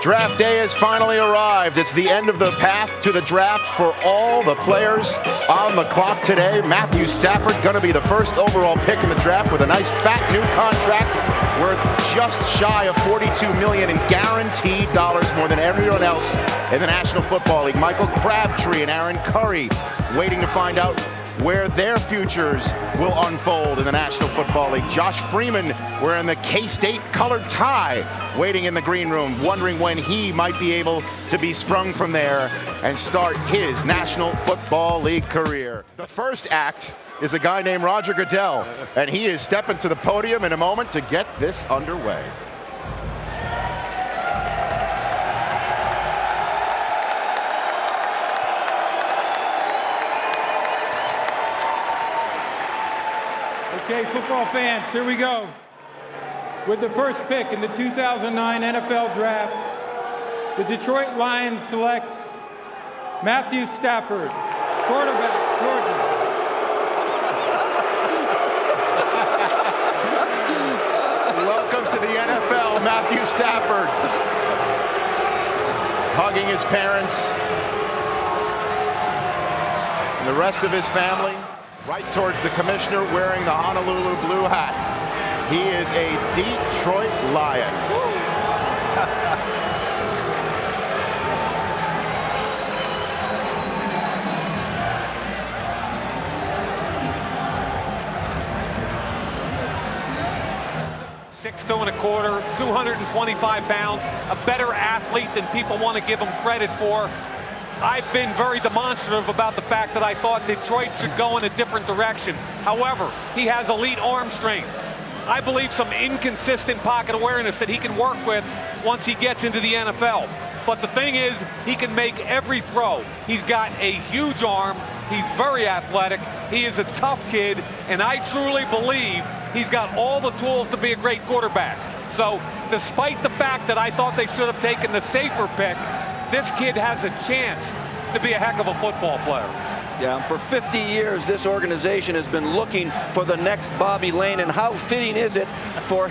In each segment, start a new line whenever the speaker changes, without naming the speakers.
Draft day has finally arrived. It's the end of the path to the draft for all the players on the clock today. Matthew Stafford going to be the first overall pick in the draft with a nice fat new contract worth just shy of $42 million in guaranteed dollars, more than everyone else in the National Football League. Michael Crabtree and Aaron Curry waiting to find out where their futures will unfold in the National Football League. Josh Freeman wearing the K-State colored tie, waiting in the green room, wondering when he might be able to be sprung from there and start his National Football League career. The first act is a guy named Roger Goodell, and he is stepping to the podium in a moment to get this underway.
Okay, football fans, here we go. With the first pick in the 2009 NFL Draft, the Detroit Lions select Matthew Stafford, quarterback, Georgia.
Welcome to the NFL, Matthew Stafford. Hugging his parents and the rest of his family. Right towards the commissioner wearing the Honolulu blue hat. He is a Detroit Lion.
(6'2" and a quarter, 225 pounds, a better athlete than people want to give him credit for. I've been very demonstrative about the fact that I thought Detroit should go in a different direction. However, he has elite arm strength. I believe some inconsistent pocket awareness that he can work with once he gets into the NFL. But the thing is, he can make every throw. He's got a huge arm. He's very athletic. He is a tough kid, and I truly believe he's got all the tools to be a great quarterback. So, despite the fact that I thought they should have taken the safer pick, this kid has a chance to be a heck of a football player.
Yeah, for 50 years, this organization has been looking for the next Bobby Lane, and how fitting is it for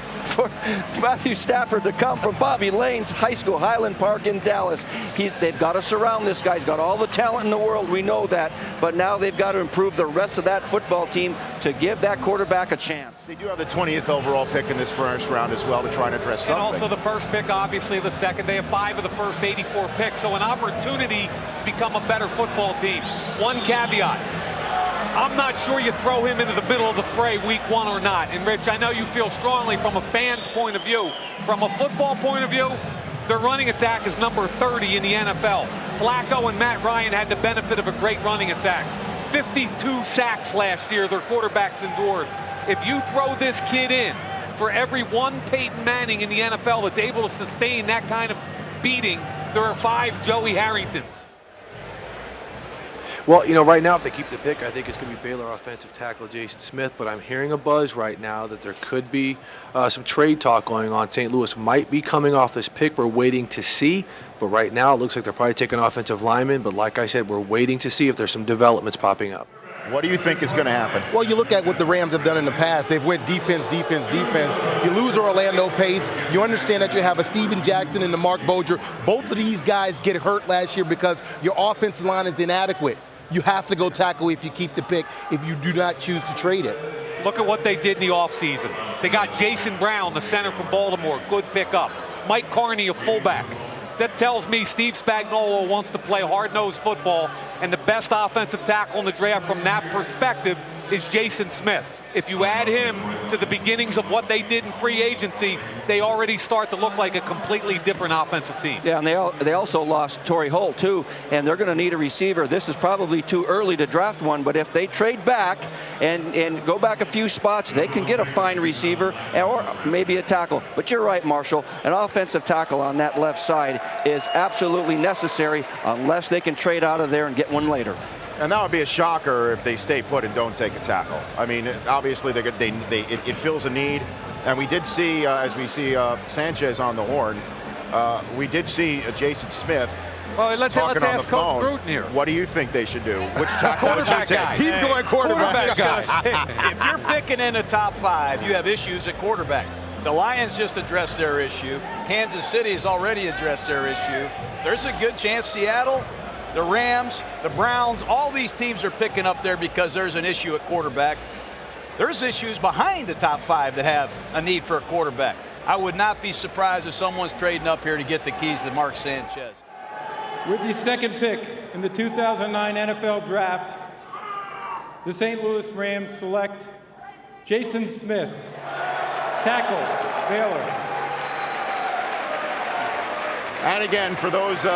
Matthew Stafford to come from Bobby Lane's high school, Highland Park in Dallas. They've got to surround this guy. He's got all the talent in the world, we know that, but now they've got to improve the rest of that football team to give that quarterback a chance.
They do have the 20th overall pick in this first round as well to try and address something.
And also the first pick, obviously the second. They have 5 of the first 84 picks, so an opportunity to become a better football team. One caveat, I'm not sure you throw him into the middle of the fray week 1 or not. And Rich, I know you feel strongly from a fan's point of view. From a football point of view, their running attack is number 30 in the NFL. Flacco and Matt Ryan had the benefit of a great running attack. 52 sacks last year their quarterbacks endured. If you throw this kid in for every one Peyton Manning in the NFL that's able to sustain that kind of beating, there are 5 Joey Harringtons.
Well, you know, right now, if they keep the pick, I think it's going to be Baylor offensive tackle Jason Smith. But I'm hearing a buzz right now that there could be some trade talk going on. St. Louis might be coming off this pick. We're waiting to see. But right now, it looks like they're probably taking offensive linemen. But like I said, we're waiting to see if there's some developments popping up.
What do you think is going to happen?
Well, you look at what the Rams have done in the past. They've went defense, defense, defense. You lose Orlando Pace. You understand that you have a Steven Jackson and the Mark Boger. Both of these guys get hurt last year because your offensive line is inadequate. You have to go tackle if you keep the pick, if you do not choose to trade it.
Look at what they did in the offseason. They got Jason Brown, the center from Baltimore, good pickup. Mike Carney, a fullback. That tells me Steve Spagnuolo wants to play hard-nosed football, and the best offensive tackle in the draft from that perspective is Jason Smith. If you add him to the beginnings of what they did in free agency, they already start to look like a completely different offensive team.
Yeah, and they also lost Torrey Holt, too, and they're going to need a receiver. This is probably too early to draft one, but if they trade back and go back a few spots, they can get a fine receiver or maybe a tackle. But you're right, Marshall, an offensive tackle on that left side is absolutely necessary unless they can trade out of there and get one later.
And that would be a shocker if they stay put and don't take a tackle. I mean, obviously, it fills a need. And we did see, as we see Sanchez on the horn, we did see Jason Smith
Well, let's ask Coach Gruden here.
What do you think they should do? Which tackle would you take?
He's going quarterback.
If you're picking in the top 5, you have issues at quarterback. The Lions just addressed their issue. Kansas City has already addressed their issue. There's a good chance Seattle, the Rams, the Browns, all these teams are picking up there because there's an issue at quarterback. There's issues behind the top 5 that have a need for a quarterback. I would not be surprised if someone's trading up here to get the keys to Mark Sanchez.
With the second pick in the 2009 NFL Draft, the St. Louis Rams select Jason Smith, tackle, Baylor.
And again, for those who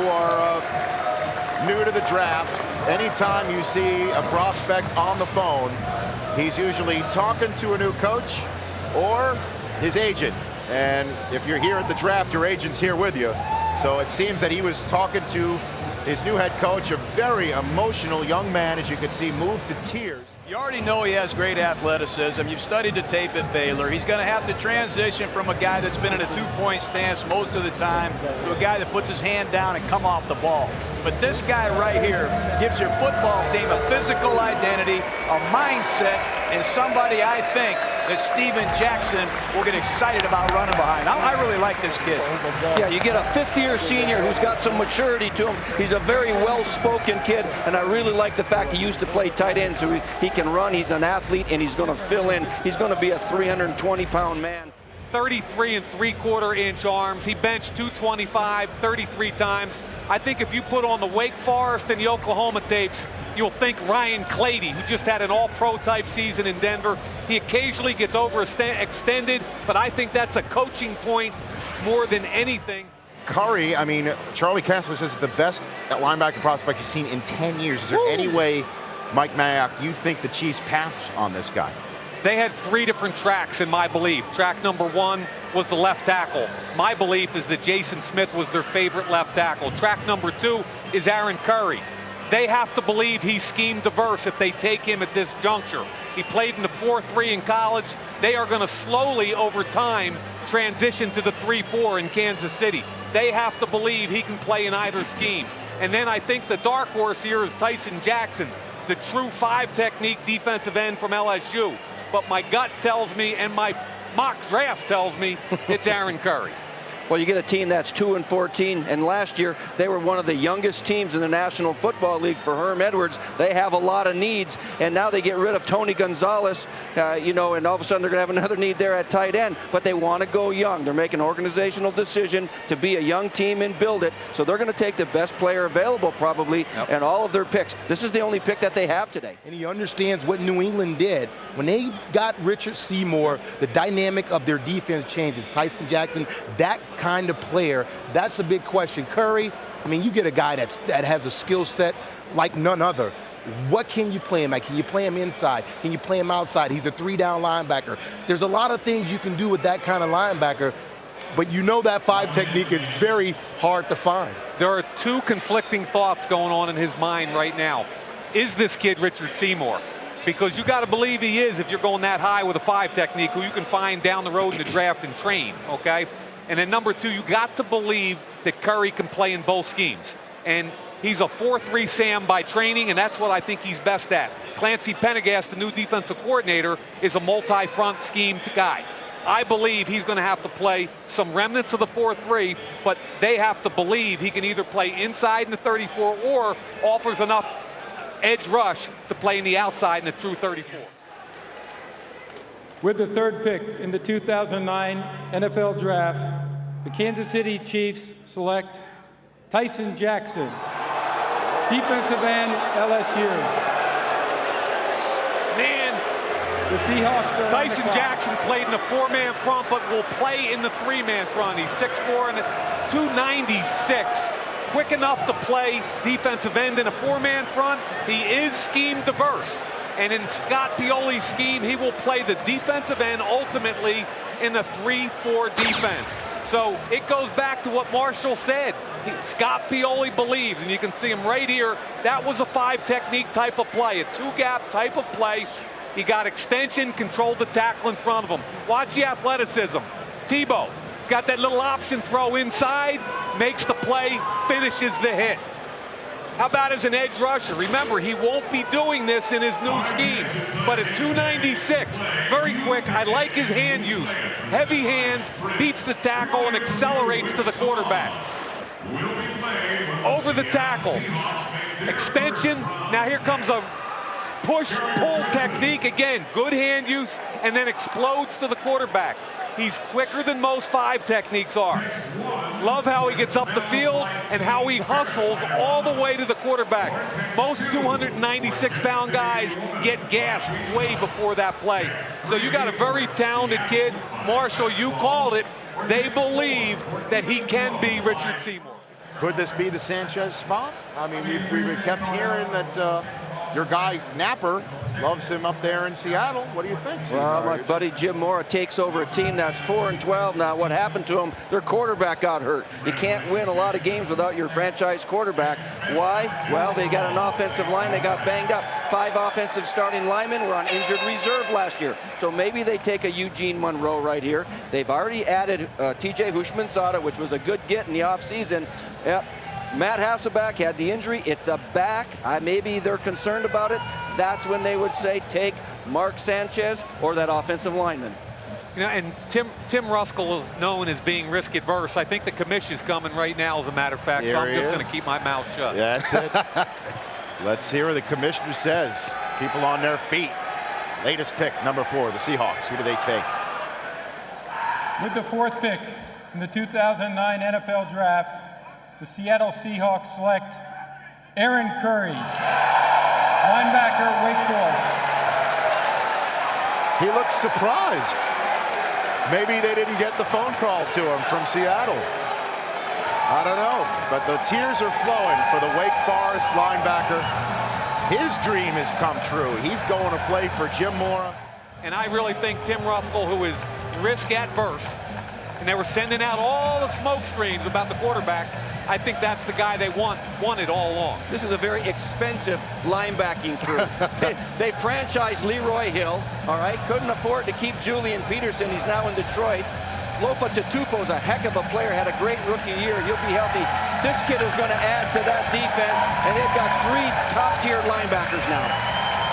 are new to the draft, anytime you see a prospect on the phone, he's usually talking to a new coach or his agent. And if you're here at the draft, your agent's here with you. So it seems that he was talking to his new head coach, a very emotional young man, as you can see, moved to tears.
You already know he has great athleticism. You've studied the tape at Baylor. He's going to have to transition from a guy that's been in a two-point stance most of the time to a guy that puts his hand down and come off the ball. But this guy right here gives your football team a physical identity, a mindset, and somebody I think that Steven Jackson will get excited about running behind. I really like this kid.
Yeah, you get a fifth-year senior who's got some maturity to him. He's a very well-spoken kid, and I really like the fact he used to play tight end, so he can run. He's an athlete, and he's going to fill in. He's going to be a 320-pound man.
33 3/4-inch arms. He benched 225 33 times. I think if you put on the Wake Forest and the Oklahoma tapes, you'll think Ryan Clady, who just had an all-pro type season in Denver. He occasionally gets overextended, but I think that's a coaching point more than anything.
Curry, I mean, Charlie Kessler says it's the best linebacker prospect he's seen in 10 years. Is there any way, Mike Mayock, you think the Chiefs pass on this guy?
They had 3 different tracks in my belief. Track number 1 was the left tackle. My belief is that Jason Smith was their favorite left tackle. Track number 2 is Aaron Curry. They have to believe he's scheme diverse if they take him at this juncture. He played in the 4-3 in college. They are going to slowly, over time, transition to the 3-4 in Kansas City. They have to believe he can play in either scheme. And then I think the dark horse here is Tyson Jackson, the true 5 technique defensive end from LSU. But my gut tells me, and my mock draft tells me, it's Aaron Curry.
Well, you get a team that's 2-14, and last year they were one of the youngest teams in the National Football League for Herm Edwards. They have a lot of needs, and now they get rid of Tony Gonzalez, and all of a sudden they're going to have another need there at tight end, but they want to go young. They're making an organizational decision to be a young team and build it, so they're going to take the best player available probably, and all of their picks. This is the only pick that they have today.
And he understands what New England did. When they got Richard Seymour, the dynamic of their defense changes. Tyson Jackson, that kind of player, that's a big question. Curry, I mean, you get a guy that has a skill set like none other. What can you play him at? Can you play him inside? Can you play him outside? He's a 3-down linebacker. There's a lot of things you can do with that kind of linebacker, but you know that 5 technique is very hard to find.
There are 2 conflicting thoughts going on in his mind right now. Is this kid Richard Seymour? Because you got to believe he is if you're going that high with a 5 technique who you can find down the road in the draft and train, okay? And then number 2, you got to believe that Curry can play in both schemes. And he's a 4-3 Sam by training, and that's what I think he's best at. Clancy Pendergast, the new defensive coordinator, is a multi-front scheme guy. I believe he's going to have to play some remnants of the 4-3, but they have to believe he can either play inside in the 34 or offers enough edge rush to play in the outside in the true 34.
With the 3rd pick in the 2009 NFL Draft, the Kansas City Chiefs select Tyson Jackson, defensive end, LSU.
Man,
the Seahawks are
Tyson Jackson played in the 4-man front, but will play in the 3-man front. He's 6'4" and 296. Quick enough to play defensive end in a 4-man front. He is scheme diverse. And in Scott Pioli's scheme, he will play the defensive end ultimately in the 3-4 defense. So it goes back to what Marshall said. Scott Pioli believes, and you can see him right here, that was a 5 technique type of play, a 2-gap type of play. He got extension, controlled the tackle in front of him. Watch the athleticism. Tebow, he's got that little option throw inside, makes the play, finishes the hit. How about as an edge rusher? Remember, he won't be doing this in his new scheme. But at 296, very quick. I like his hand use. Heavy hands, beats the tackle, and accelerates to the quarterback. Over the tackle. Extension. Now here comes a push-pull technique. Again, good hand use, and then explodes to the quarterback. He's quicker than most 5 techniques are. Love how he gets up the field and how he hustles all the way to the quarterback. Most 296-pound guys get gassed way before that play. So you got a very talented kid. Marshall, you called it. They believe that he can be Richard Seymour.
Could this be the Sanchez spot? I mean, we kept hearing that your guy Napper loves him up there in Seattle. What do you think, Steve?
Well, my buddy Jim Mora takes over a team that's 4-12 now. What happened to him? Their quarterback got hurt. You can't win a lot of games without your franchise quarterback. Why? Well, they got an offensive line. They got banged up. 5 offensive starting linemen were on injured reserve last year. So maybe they take a Eugene Monroe right here. They've already added TJ Hushmanzada, which was a good get in the offseason. Yep. Matt Hasselbeck had the injury. It's a back. Maybe they're concerned about it. That's when they would say take Mark Sanchez or that offensive lineman.
You know, and Tim Ruskell is known as being risk adverse. I think the commission's coming right now, as a matter of fact. So I'm just going to keep my mouth shut.
Yeah, that's it. Let's hear what the commissioner says. People on their feet. Latest pick, number 4, the Seahawks. Who do they take?
With the 4th pick in the 2009 NFL Draft, the Seattle Seahawks select Aaron Curry, linebacker, Wake Forest.
He looks surprised. Maybe they didn't get the phone call to him from Seattle. I don't know, but the tears are flowing for the Wake Forest linebacker. His dream has come true. He's going to play for Jim Mora.
And I really think Tim Ruskell, who is risk adverse, and they were sending out all the smoke screens about the quarterback, I think that's the guy they wanted all along.
This is a very expensive linebacking crew. they franchised Leroy Hill, all right? Couldn't afford to keep Julian Peterson. He's now in Detroit. Lofa Tatupo's a heck of a player, had a great rookie year. He'll be healthy. This kid is going to add to that defense, and they've got 3 top-tier linebackers now.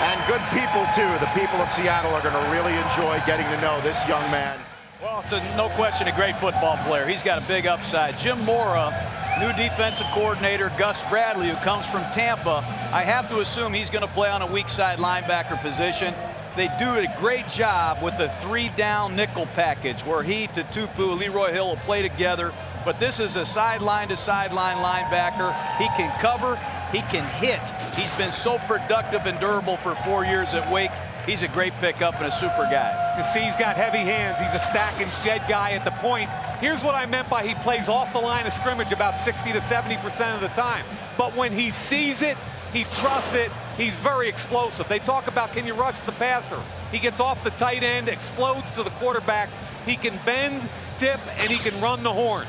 And good people, too. The people of Seattle are going to really enjoy getting to know this young man.
Well, it's no question a great football player. He's got a big upside. Jim Mora, new defensive coordinator, Gus Bradley, who comes from Tampa. I have to assume he's going to play on a weak side linebacker position. They do a great job with the 3-down nickel package where he, Tatupu, Leroy Hill will play together. But this is a sideline-to-sideline linebacker. He can cover. He can hit. He's been so productive and durable for 4 years at Wake. He's a great pickup and a super guy.
You see, he's got heavy hands. He's a stack and shed guy at the point. Here's what I meant by he plays off the line of scrimmage about 60 to 70% of the time. But when he sees it, he trusts it. He's very explosive. They talk about, can you rush the passer? He gets off the tight end, explodes to the quarterback. He can bend, tip, and he can run the horn.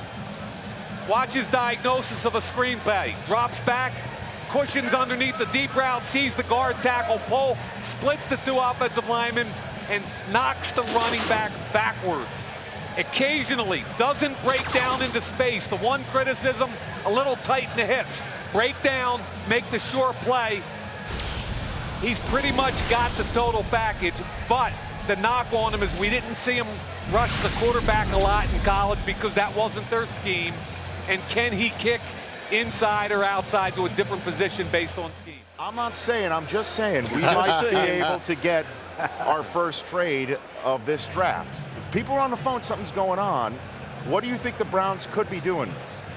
Watch his diagnosis of a screen play. Drops back, cushions underneath the deep route, sees the guard tackle, pull, splits the 2 offensive linemen, and knocks the running back backwards. Occasionally doesn't break down into space. The one criticism, a little tight in the hips. Break down, make the short play. He's pretty much got the total package, but the knock on him is we didn't see him rush the quarterback a lot in college because that wasn't their scheme. And can he kick inside or outside to a different position based on scheme?
I'm not saying, I'm just saying we might be able to get our first trade of this draft. If people are on the phone, something's going on. What do you think the Browns could be doing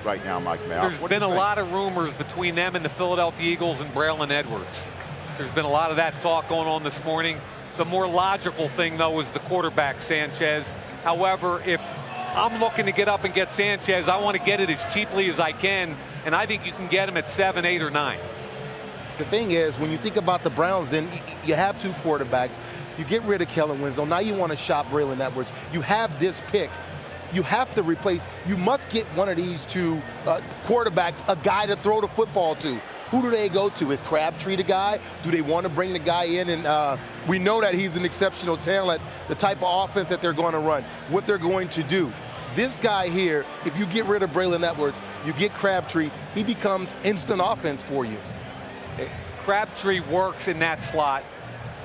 right now, Mike Mayock?
There's been a lot of rumors between them and the Philadelphia Eagles and Braylon Edwards. There's been a lot of that talk going on this morning. The more logical thing, though, is the quarterback, Sanchez. However, if I'm looking to get up and get Sanchez, I want to get it as cheaply as I can, and I think you can get him at 7, 8, or 9.
The thing is, when you think about the Browns, then you have 2 quarterbacks. You get rid of Kellen Winslow. Now you want to shop Braylon Edwards. You have this pick. You have to replace. You must get one of these 2 quarterbacks, a guy to throw the football to. Who do they go to? Is Crabtree the guy? Do they want to bring the guy in? And we know that he's an exceptional talent, the type of offense that they're going to run, what they're going to do. This guy here, if you get rid of Braylon Edwards, you get Crabtree, he becomes instant offense for you.
Crabtree works in that slot.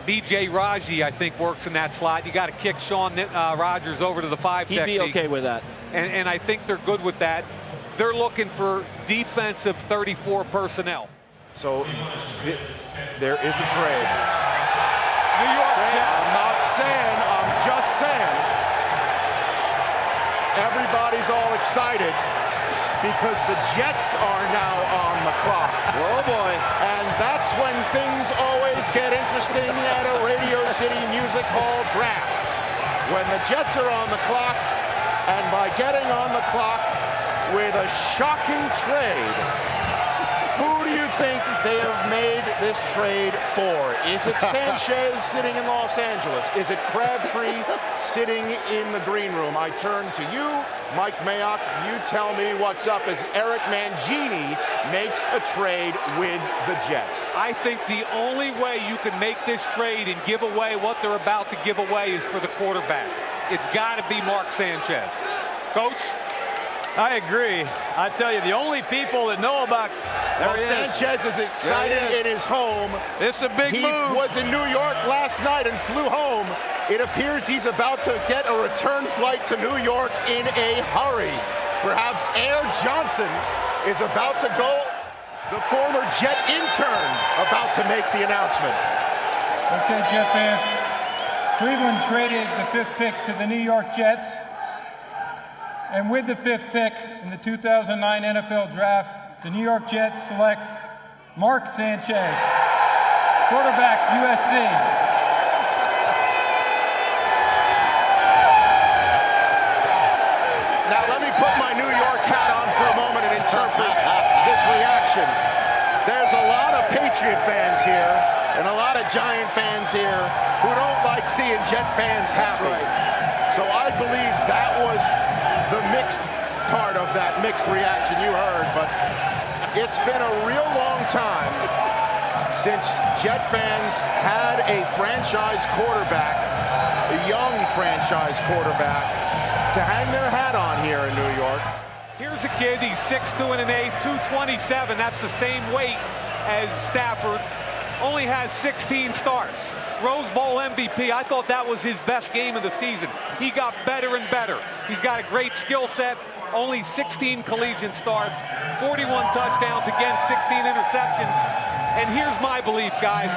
B.J. Raji, I think, works in that slot. You got to kick Sean Rogers over to the 5
He'd
technique.
be okay with that.
And I think they're good with that. They're looking for defensive 34 personnel.
So there is a trade.
New York Jets.
I'm not saying, I'm just saying. Everybody's all excited because the Jets are now on the clock.
Oh boy.
And that's when things always get interesting at a Radio City Music Hall draft. When the Jets are on the clock, and by getting on the clock with a shocking trade, who do you think they have made this trade for? Is it Sanchez sitting in Los Angeles? Is it Crabtree sitting in the green room? I turn to you, Mike Mayock. You tell me what's up as Eric Mangini makes a trade with the Jets.
I think the only way you can make this trade and give away what they're about to give away is for the quarterback. It's got to be Mark Sanchez. Coach?
I agree. I tell you, the only people that know about
Sanchez is excited in his home.
It's a big move.
He was in New York last night and flew home. It appears he's about to get a return flight to New York in a hurry. Perhaps Air Johnson is about to go. The former Jet intern about to make the announcement.
Okay, Jet fans. Cleveland traded the 5th pick to the New York Jets. And with the 5th pick in the 2009 NFL Draft, the New York Jets select Mark Sanchez, quarterback, USC.
Now let me put my New York hat on for a moment and interpret this reaction. There's a lot of Patriot fans here and a lot of Giant fans here who don't like seeing Jet fans happy. So I believe that was the mixed part of that mixed reaction you heard, but it's been a real long time since Jet fans had a franchise quarterback, a young franchise quarterback, to hang their hat on here in New York.
Here's a kid, he's 6'2 and an eighth, 227. That's the same weight as Stafford. Only has 16 starts. Rose Bowl MVP. I thought that was his best game of the season. He got better and better. He's got a great skill set. Only 16 collegiate starts, 41 touchdowns against 16 interceptions. And here's my belief, guys.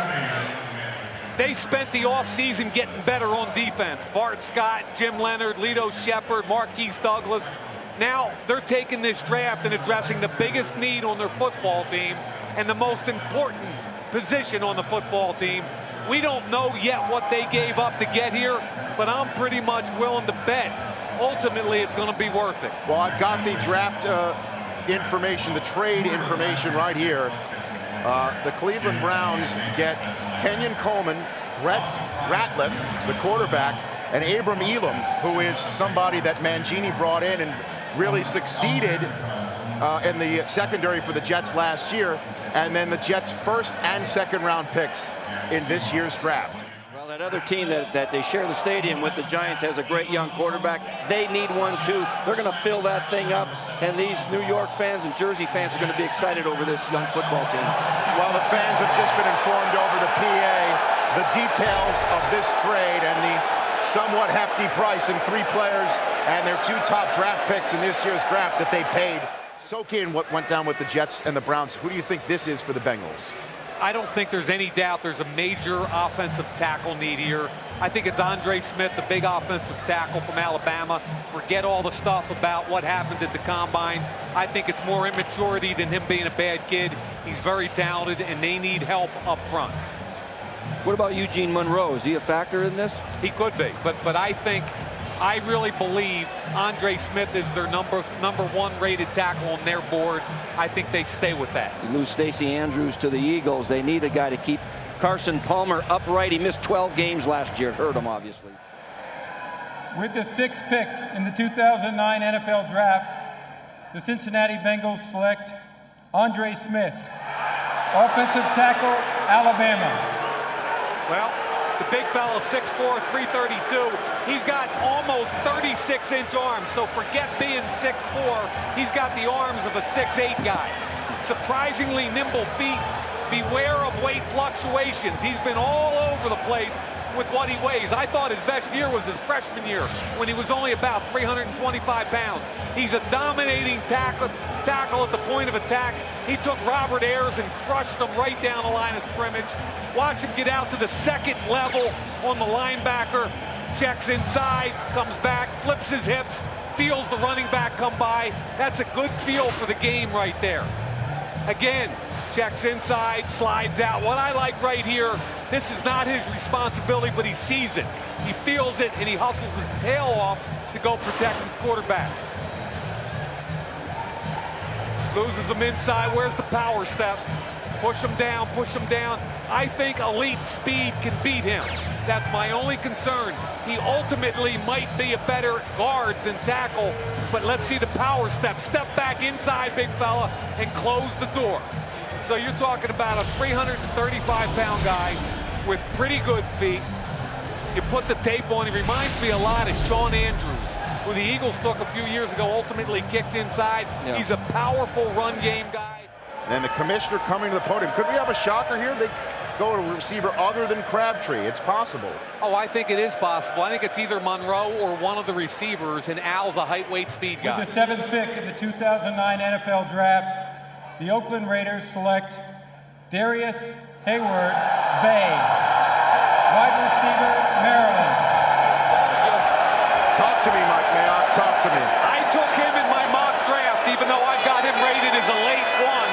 They spent the offseason getting better on defense. Bart Scott, Jim Leonard, Lito Shepard, Marquise Douglas. Now they're taking this draft and addressing the biggest need on their football team and the most important position on the football team. We don't know yet what they gave up to get here, but I'm pretty much willing to bet ultimately it's going to be worth it.
Well, I've got the draft information, the trade information right here. The Cleveland Browns get Kenyon Coleman, Brett Ratliff, the quarterback, and Abram Elam, who is somebody that Mangini brought in and really succeeded in the secondary for the Jets last year. And then the Jets' first and second round picks in this year's draft.
Well, that other team that they share the stadium with, the Giants, has a great young quarterback. They need one too. They're going to fill that thing up, and these New York fans and Jersey fans are going to be excited over this young football team.
Well, the fans have just been informed over the PA the details of this trade and the somewhat hefty price in 3 players and their 2 top draft picks in this year's draft that they paid. Soak in what went down with the Jets and the Browns. Who do you think this is for the Bengals?
I don't think there's any doubt there's a major offensive tackle need here. I think it's Andre Smith, the big offensive tackle from Alabama. Forget all the stuff about what happened at the Combine. I think it's more immaturity than him being a bad kid. He's very talented, and they need help up front.
What about Eugene Monroe? Is he a factor in this?
He could be, but I really believe Andre Smith is their number 1 rated tackle on their board. I think they stay with that.
You lose Stacey Andrews to the Eagles. They need a guy to keep Carson Palmer upright. He missed 12 games last year. It hurt him, obviously.
With the 6th pick in the 2009 NFL Draft, the Cincinnati Bengals select Andre Smith, offensive tackle, Alabama.
Well, the big fellow, 6'4", 332. He's got almost 36-inch arms, so forget being 6'4". He's got the arms of a 6'8" guy. Surprisingly nimble feet. Beware of weight fluctuations. He's been all over the place with what he weighs. I thought his best year was his freshman year when he was only about 325 pounds. He's a dominating tackle at the point of attack. He took Robert Ayers and crushed him right down the line of scrimmage. Watch him get out to the second level on the linebacker. Checks inside, comes back, flips his hips, feels the running back come by. That's a good feel for the game right there. Again, checks inside, slides out. What I like right here, this is not his responsibility, but he sees it. He feels it, and he hustles his tail off to go protect his quarterback. Loses him inside. Where's the power step? Push him down, push him down. I think elite speed can beat him. That's my only concern. He ultimately might be a better guard than tackle, but let's see the power step. Step back inside, big fella, and close the door. So you're talking about a 335-pound guy with pretty good feet. You put the tape on, he reminds me a lot of Sean Andrews, who the Eagles took a few years ago, ultimately kicked inside. Yeah. He's a powerful run game guy.
And the commissioner coming to the podium. Could we have a shocker here? They go to a receiver other than Crabtree. It's possible.
Oh, I think it is possible. I think it's either Monroe or one of the receivers, and Al's a height, weight, speed guy.
With the 7th pick in the 2009 NFL Draft, the Oakland Raiders select Darius Hayward Bay, wide receiver, Maryland.
Talk to me, Mike Mayock. Talk to me.
I took him in my mock draft, even though I've got him rated as a late one,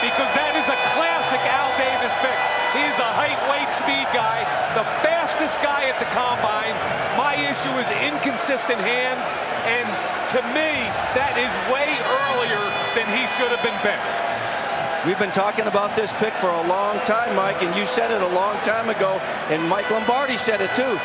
because that is a classic Al Davis pick. He's a height, weight, speed guy, the fastest guy at the combine. My issue is inconsistent hands, and to me, that is way earlier than he should have been picked.
We've been talking about this pick for a long time, Mike, and you said it a long time ago, and Mike Lombardi said it too.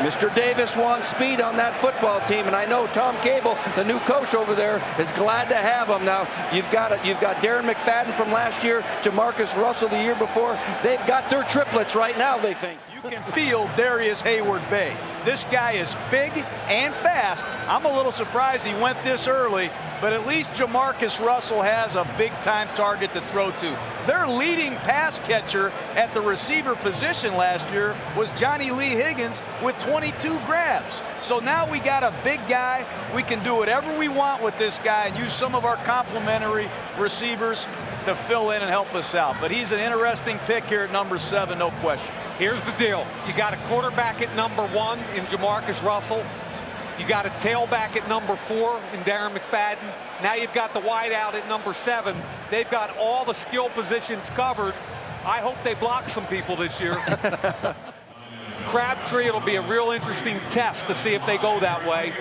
Mr. Davis wants speed on that football team, and I know Tom Cable, the new coach over there, is glad to have him. Now, you've got Darren McFadden from last year, Jamarcus Russell the year before. They've got their triplets right now, they think.
You can feel Darius Hayward Bay. This guy is big and fast. I'm a little surprised he went this early, but at least Jamarcus Russell has a big-time target to throw to. Their leading pass catcher at the receiver position last year was Johnny Lee Higgins with 22 grabs. So now we got a big guy. We can do whatever we want with this guy and use some of our complementary receivers to fill in and help us out. But he's an interesting pick here at number 7, no question.
Here's the deal. You got a quarterback at number 1 in Jamarcus Russell. You got a tailback at number 4 in Darren McFadden. Now you've got the wideout at number 7. They've got all the skill positions covered. I hope they block some people this year. Crabtree, it'll be a real interesting test to see if they go that way.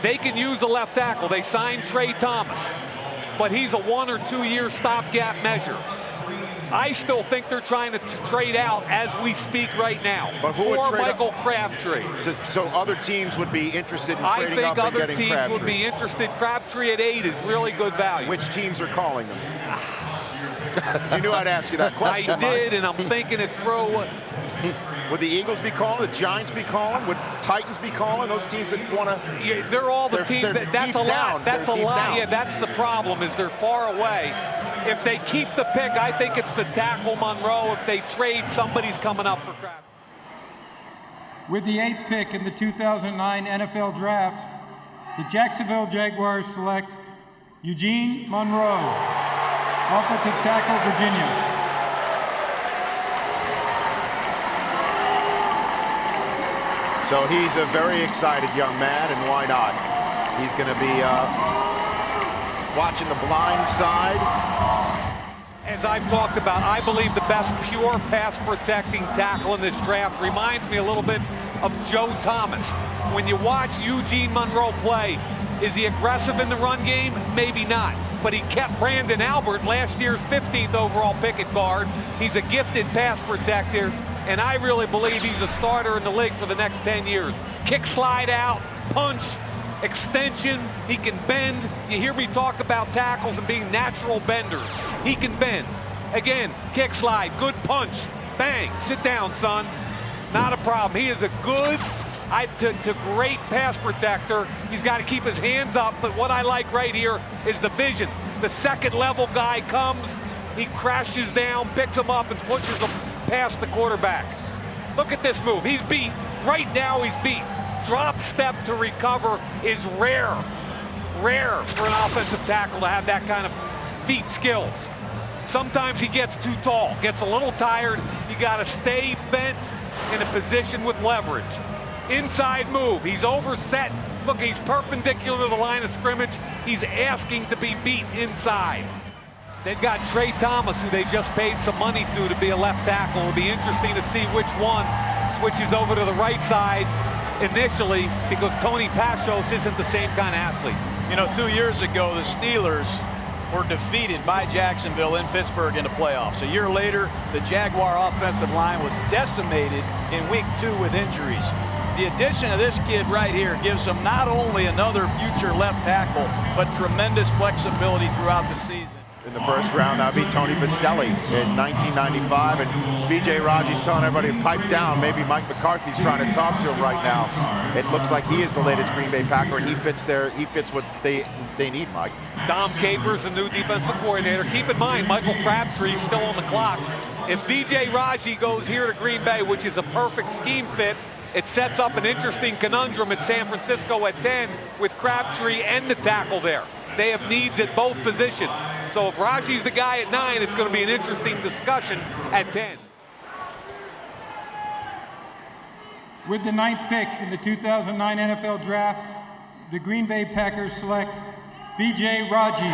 They can use a left tackle. They signed Trey Thomas, but he's a 1 or 2 year stopgap measure. I still think they're trying to trade out as we speak right now.
But who would trade
Michael Crabtree.
So other teams would be interested in trading up and getting Crabtree?
I think other teams would be interested. Crabtree at 8 is really good value.
Which teams are calling them? You knew I'd ask you that question.
I did, and I'm thinking it through.
Would the Eagles be calling? The Giants be calling? Would Titans be calling? Those teams that want to.
Yeah, they're all the teams. That's a lot. That's a lot. Yeah, that's the problem. Is they're far away. If they keep the pick, I think it's the tackle Monroe. If they trade, somebody's coming up for Crabtree.
With the 8th pick in the 2009 NFL Draft, the Jacksonville Jaguars select Eugene Monroe, offensive tackle, Virginia.
So he's a very excited young man, and why not? He's going to be watching the blind side.
As I've talked about, I believe the best pure pass protecting tackle in this draft reminds me a little bit of Joe Thomas. When you watch Eugene Monroe play, is he aggressive in the run game? Maybe not. But he kept Brandon Albert, last year's 15th overall pick at guard. He's a gifted pass protector, and I really believe he's a starter in the league for the next 10 years. Kick, slide out, punch, extension, he can bend. You hear me talk about tackles and being natural benders. He can bend. Again, kick, slide, good punch, bang, sit down, son. Not a problem. He is a good to great pass protector. He's got to keep his hands up, but what I like right here is the vision. The second level guy comes, he crashes down, picks him up, and pushes him past the quarterback. Look at this move. He's beat. Right now he's beat. Drop step to recover is rare. Rare for an offensive tackle to have that kind of feet skills. Sometimes he gets too tall, gets a little tired. You got to stay bent in a position with leverage. Inside move. He's overset. Look, he's perpendicular to the line of scrimmage. He's asking to be beat inside. They've got Trey Thomas, who they just paid some money to be a left tackle. It'll be interesting to see which one switches over to the right side initially, because Tony Pachos isn't the same kind of athlete.
You know, 2 years ago, the Steelers were defeated by Jacksonville in Pittsburgh in the playoffs. A year later, the Jaguar offensive line was decimated in week 2 with injuries. The addition of this kid right here gives them not only another future left tackle, but tremendous flexibility throughout the season.
In the first round, that would be Tony Baselli in 1995, and B.J. Raji's telling everybody to pipe down. Maybe Mike McCarthy's trying to talk to him right now. It looks like he is the latest Green Bay Packer, and he fits what they need, Mike.
Dom Capers, the new defensive coordinator. Keep in mind, Michael Crabtree's still on the clock. If B.J. Raji goes here to Green Bay, which is a perfect scheme fit, it sets up an interesting conundrum at San Francisco at 10 with Crabtree and the tackle there. They have needs at both positions. So if Raji's the guy at 9, it's going to be an interesting discussion at 10.
With the 9th pick in the 2009 NFL Draft, the Green Bay Packers select B.J. Raji,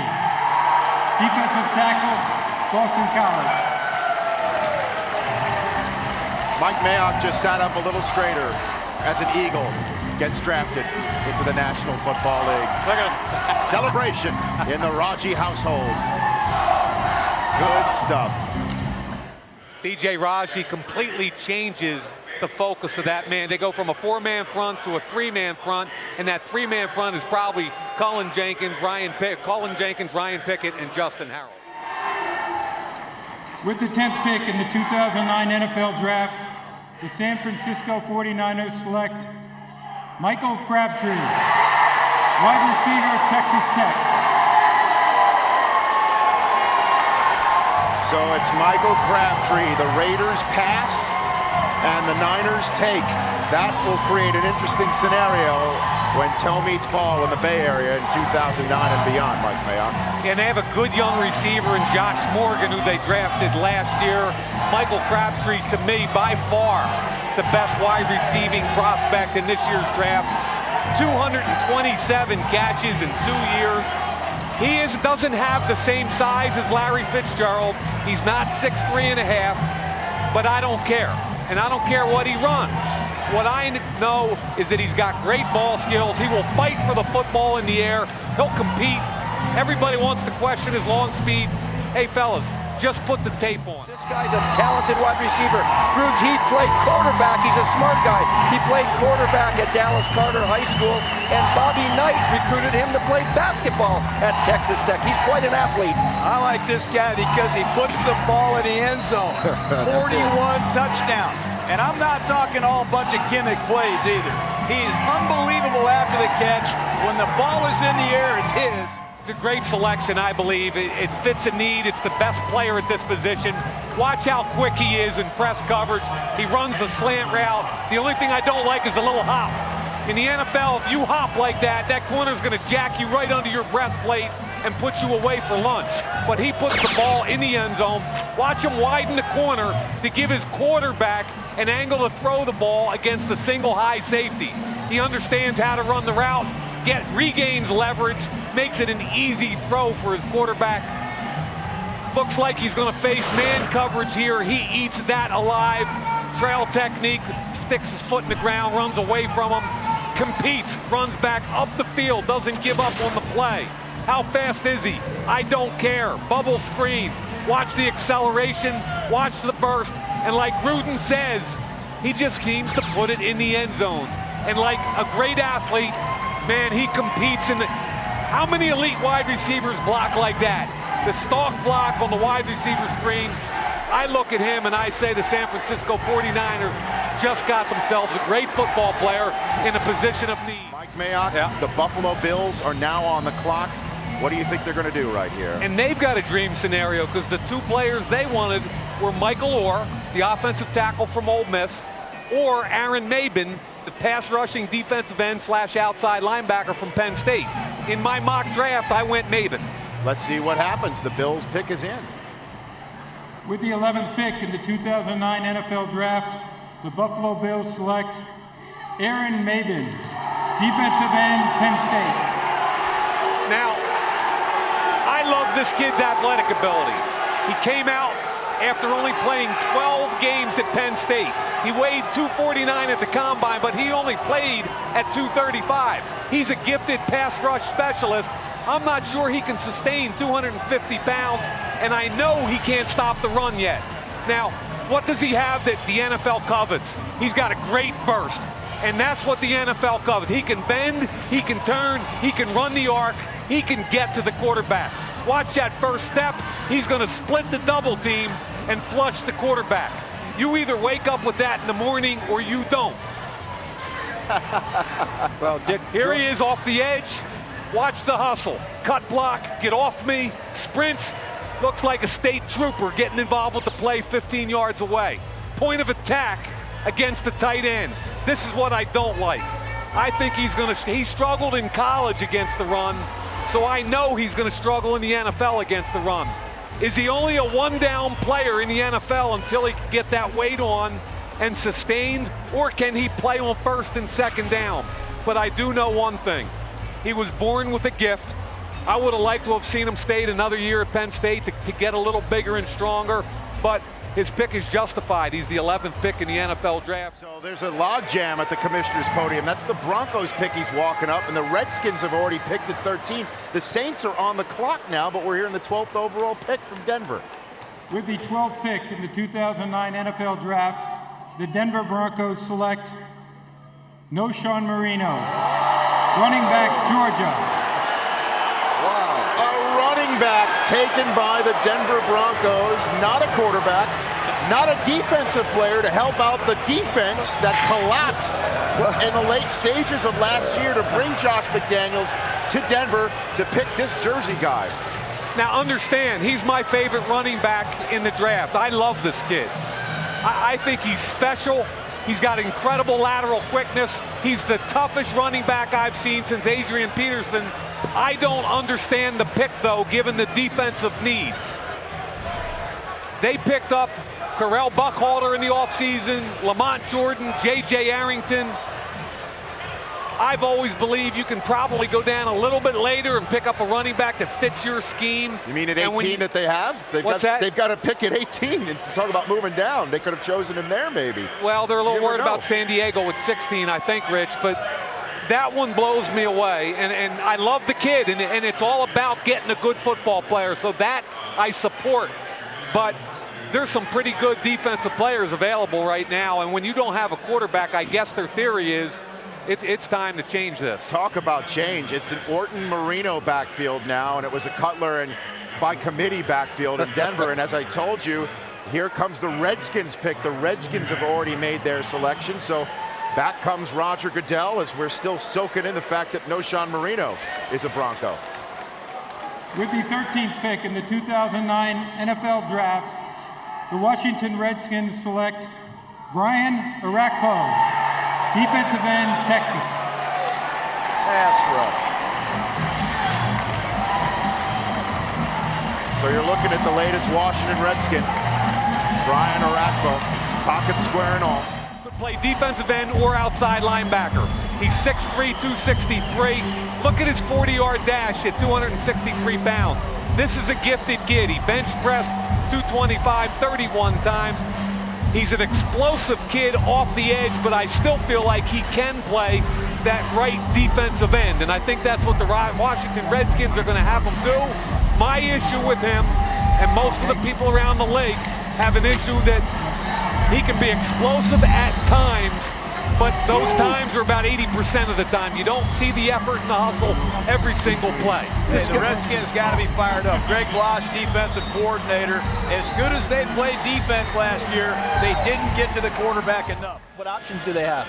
defensive tackle, Boston College.
Mike Mayock just sat up a little straighter as an Eagle gets drafted into the National Football League.
Look at him.
Celebration in the Raji household. Good stuff.
B.J. Raji completely changes the focus of that man. They go from a 4-man front to a 3-man front, and that 3-man front is probably Cullen Jenkins, Ryan Pickett, and Justin Harrell.
With the 10th pick in the 2009 NFL Draft, the San Francisco 49ers select Michael Crabtree, wide receiver, Texas Tech.
So it's Michael Crabtree. The Raiders pass and the Niners take. That will create an interesting scenario when toe meets ball in the Bay Area in 2009 and beyond, Mike Mayock.
And they have a good young receiver in Josh Morgan, who they drafted last year. Michael Crabtree, to me, by far, the best wide receiving prospect in this year's draft. 227 catches in 2 years. He doesn't have the same size as Larry Fitzgerald. He's not 6'3 and a half, but I don't care. And I don't care what he runs. What I know is that he's got great ball skills. He will fight for the football in the air. He'll compete. Everybody wants to question his long speed. Hey, fellas, just put the tape on.
This guy's a talented wide receiver. Rudes, he played quarterback. He's a smart guy. He played quarterback at Dallas Carter High School, and Bobby Knight recruited him to play basketball at Texas Tech. He's quite an athlete.
I like this guy because he puts the ball in the end zone. 41 touchdowns. And I'm not talking all bunch of gimmick plays either. He's unbelievable after the catch. When the ball is in the air, it's his.
It's a great selection, I believe. It fits a need. It's the best player at this position. Watch how quick he is in press coverage. He runs a slant route. The only thing I don't like is a little hop. In the NFL, if you hop like that, that corner's going to jack you right under your breastplate and put you away for lunch. But he puts the ball in the end zone. Watch him widen the corner to give his quarterback an angle to throw the ball against the single high safety. He understands how to run the route, regains leverage, makes it an easy throw for his quarterback. Looks like he's going to face man coverage here. He eats that alive. Trail technique, sticks his foot in the ground, runs away from him, competes, runs back up the field, doesn't give up on the play. How fast is he? I don't care. Bubble screen. Watch the acceleration. Watch the burst. And like Gruden says, he just needs to put it in the end zone. And like a great athlete, man, he competes in the... How many elite wide receivers block like that? The stalk block on the wide receiver screen. I look at him and I say the San Francisco 49ers just got themselves a great football player in a position of need.
Mike Mayock,
Yeah.
the Buffalo Bills are now on the clock. What do you think they're going to do right here?
And they've got a dream scenario because the two players they wanted were Michael Orr, the offensive tackle from Ole Miss, or Aaron Maben, the pass rushing defensive end / outside linebacker from Penn State. In my mock draft, I went Maben.
Let's see what happens. The Bills pick is in.
With the 11th pick in the 2009 NFL Draft, the Buffalo Bills select Aaron Maben, defensive end, Penn State.
Now, I love this kid's athletic ability. He came out after only playing 12 games at Penn State. He weighed 249 at the combine, but he only played at 235. He's a gifted pass rush specialist. I'm not sure he can sustain 250 pounds, and I know he can't stop the run yet. Now, what does he have that the NFL covets? He's got a great burst, and that's what the NFL covets. He can bend, he can turn, he can run the arc, he can get to the quarterback. Watch that first step. He's going to split the double team and flush the quarterback. You either wake up with that in the morning or you don't.
Well, Dick,
Here he is off the edge. Watch the hustle. Cut block, get off me, sprints. Looks like a state trooper getting involved with the play 15 yards away. Point of attack against the tight end. This is what I don't like. I think he struggled in college against the run, so I know he's going to struggle in the NFL against the run. Is he only a one-down player in the NFL until he can get that weight on and sustained, or can he play on first and second down? But I do know one thing. He was born with a gift. I would have liked to have seen him stay another year at Penn State to get a little bigger and stronger, but his pick is justified. He's the 11th pick in the NFL draft.
So there's a log jam at the commissioner's podium. That's the Broncos pick he's walking up, and the Redskins have already picked at 13. The Saints are on the clock now, but we're here in the 12th overall pick from Denver.
With the 12th pick in the 2009 NFL Draft, the Denver Broncos select Noshawn Marino, running back, Georgia.
A running back taken by the Denver Broncos, not a quarterback, not a defensive player to help out the defense that collapsed in the late stages of last year to bring Josh McDaniels to Denver to pick this Jersey guy.
Now understand, he's my favorite running back in the draft. I love this kid. I think he's special. He's got incredible lateral quickness. He's the toughest running back I've seen since Adrian Peterson. I don't understand the pick, though, given the defensive needs. They picked up Correll Buckhalter in the offseason, Lamont Jordan, J.J. Arrington. I've always believed you can probably go down a little bit later and pick up a running back that fits your scheme.
You mean at 18 that they have? They've got a pick at 18, and talk about moving down. They could have chosen him there, maybe.
Well, they're a little worried about San Diego at 16, I think, Rich, but that one blows me away, and I love the kid, and it's all about getting a good football player, so that I support. But there's some pretty good defensive players available right now, and when you don't have a quarterback, I guess their theory is it's time to change this.
Talk about change. It's an Orton Marino backfield now, and it was a Cutler and by committee backfield in Denver, and as I told you, here comes the Redskins pick. The Redskins have already made their selection, so back comes Roger Goodell as we're still soaking in the fact that Noshawn Marino is a Bronco.
With the 13th pick in the 2009 NFL Draft, the Washington Redskins select Brian Arakpo, defensive end, Texas.
pass rush.
So you're looking at the latest Washington Redskin, Brian Arakpo, pocket square and all.
Could play defensive end or outside linebacker. He's 6'3", 263. Look at his 40-yard dash at 263 pounds. This is a gifted kid. He bench pressed 225 31 times. He's an explosive kid off the edge, but I still feel like he can play that right defensive end, and I think that's what the Washington Redskins are going to have him do. My issue with him, and most of the people around the league have an issue that he can be explosive at times, but those times are about 80% of the time. You don't see the effort and the hustle every single play.
Hey, the Redskins got to be fired up. Greg Blosh, defensive coordinator. As good as they played defense last year, they didn't get to the quarterback enough.
What options do they have?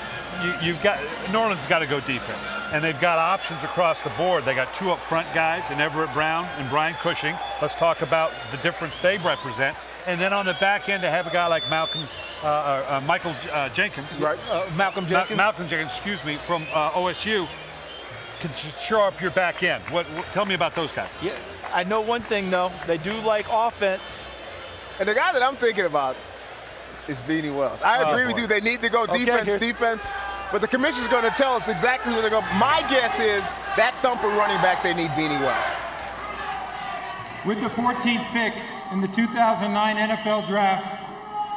You've got New Orleans got to go defense, and they've got options across the board. They got two up front guys in Everett Brown and Brian Cushing. Let's talk about the difference they represent. And then on the back end, to have a guy like Michael Jenkins,
right? Malcolm Jenkins.
Malcolm Jenkins, excuse me, from OSU, can shore up your back end. Tell me about those guys.
Yeah, I know one thing though. They do like offense.
And the guy that I'm thinking about is Beanie Wells. I agree with you. They need to go defense. But the commissioner's going to tell us exactly where they're going. My guess is that thumper running back, they need Beanie Wells.
With the 14th pick in the 2009 NFL Draft,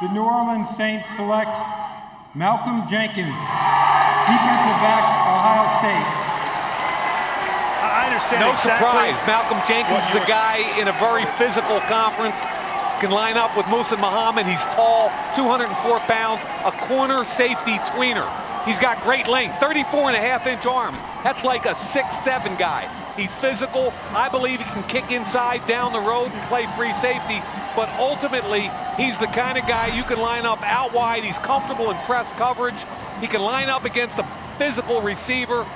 the New Orleans Saints select Malcolm Jenkins, defensive back, Ohio State.
I understand.
No
exactly.
surprise. Malcolm Jenkins is a guy in a very physical conference. Can line up with Musa Muhammad. He's tall, 204 pounds, a corner safety tweener. He's got great length, 34.5-inch arms. That's like a 6'7" guy. He's physical. I believe he can kick inside down the road and play free safety. But ultimately, he's the kind of guy you can line up out wide. He's comfortable in press coverage. He can line up against a physical receiver.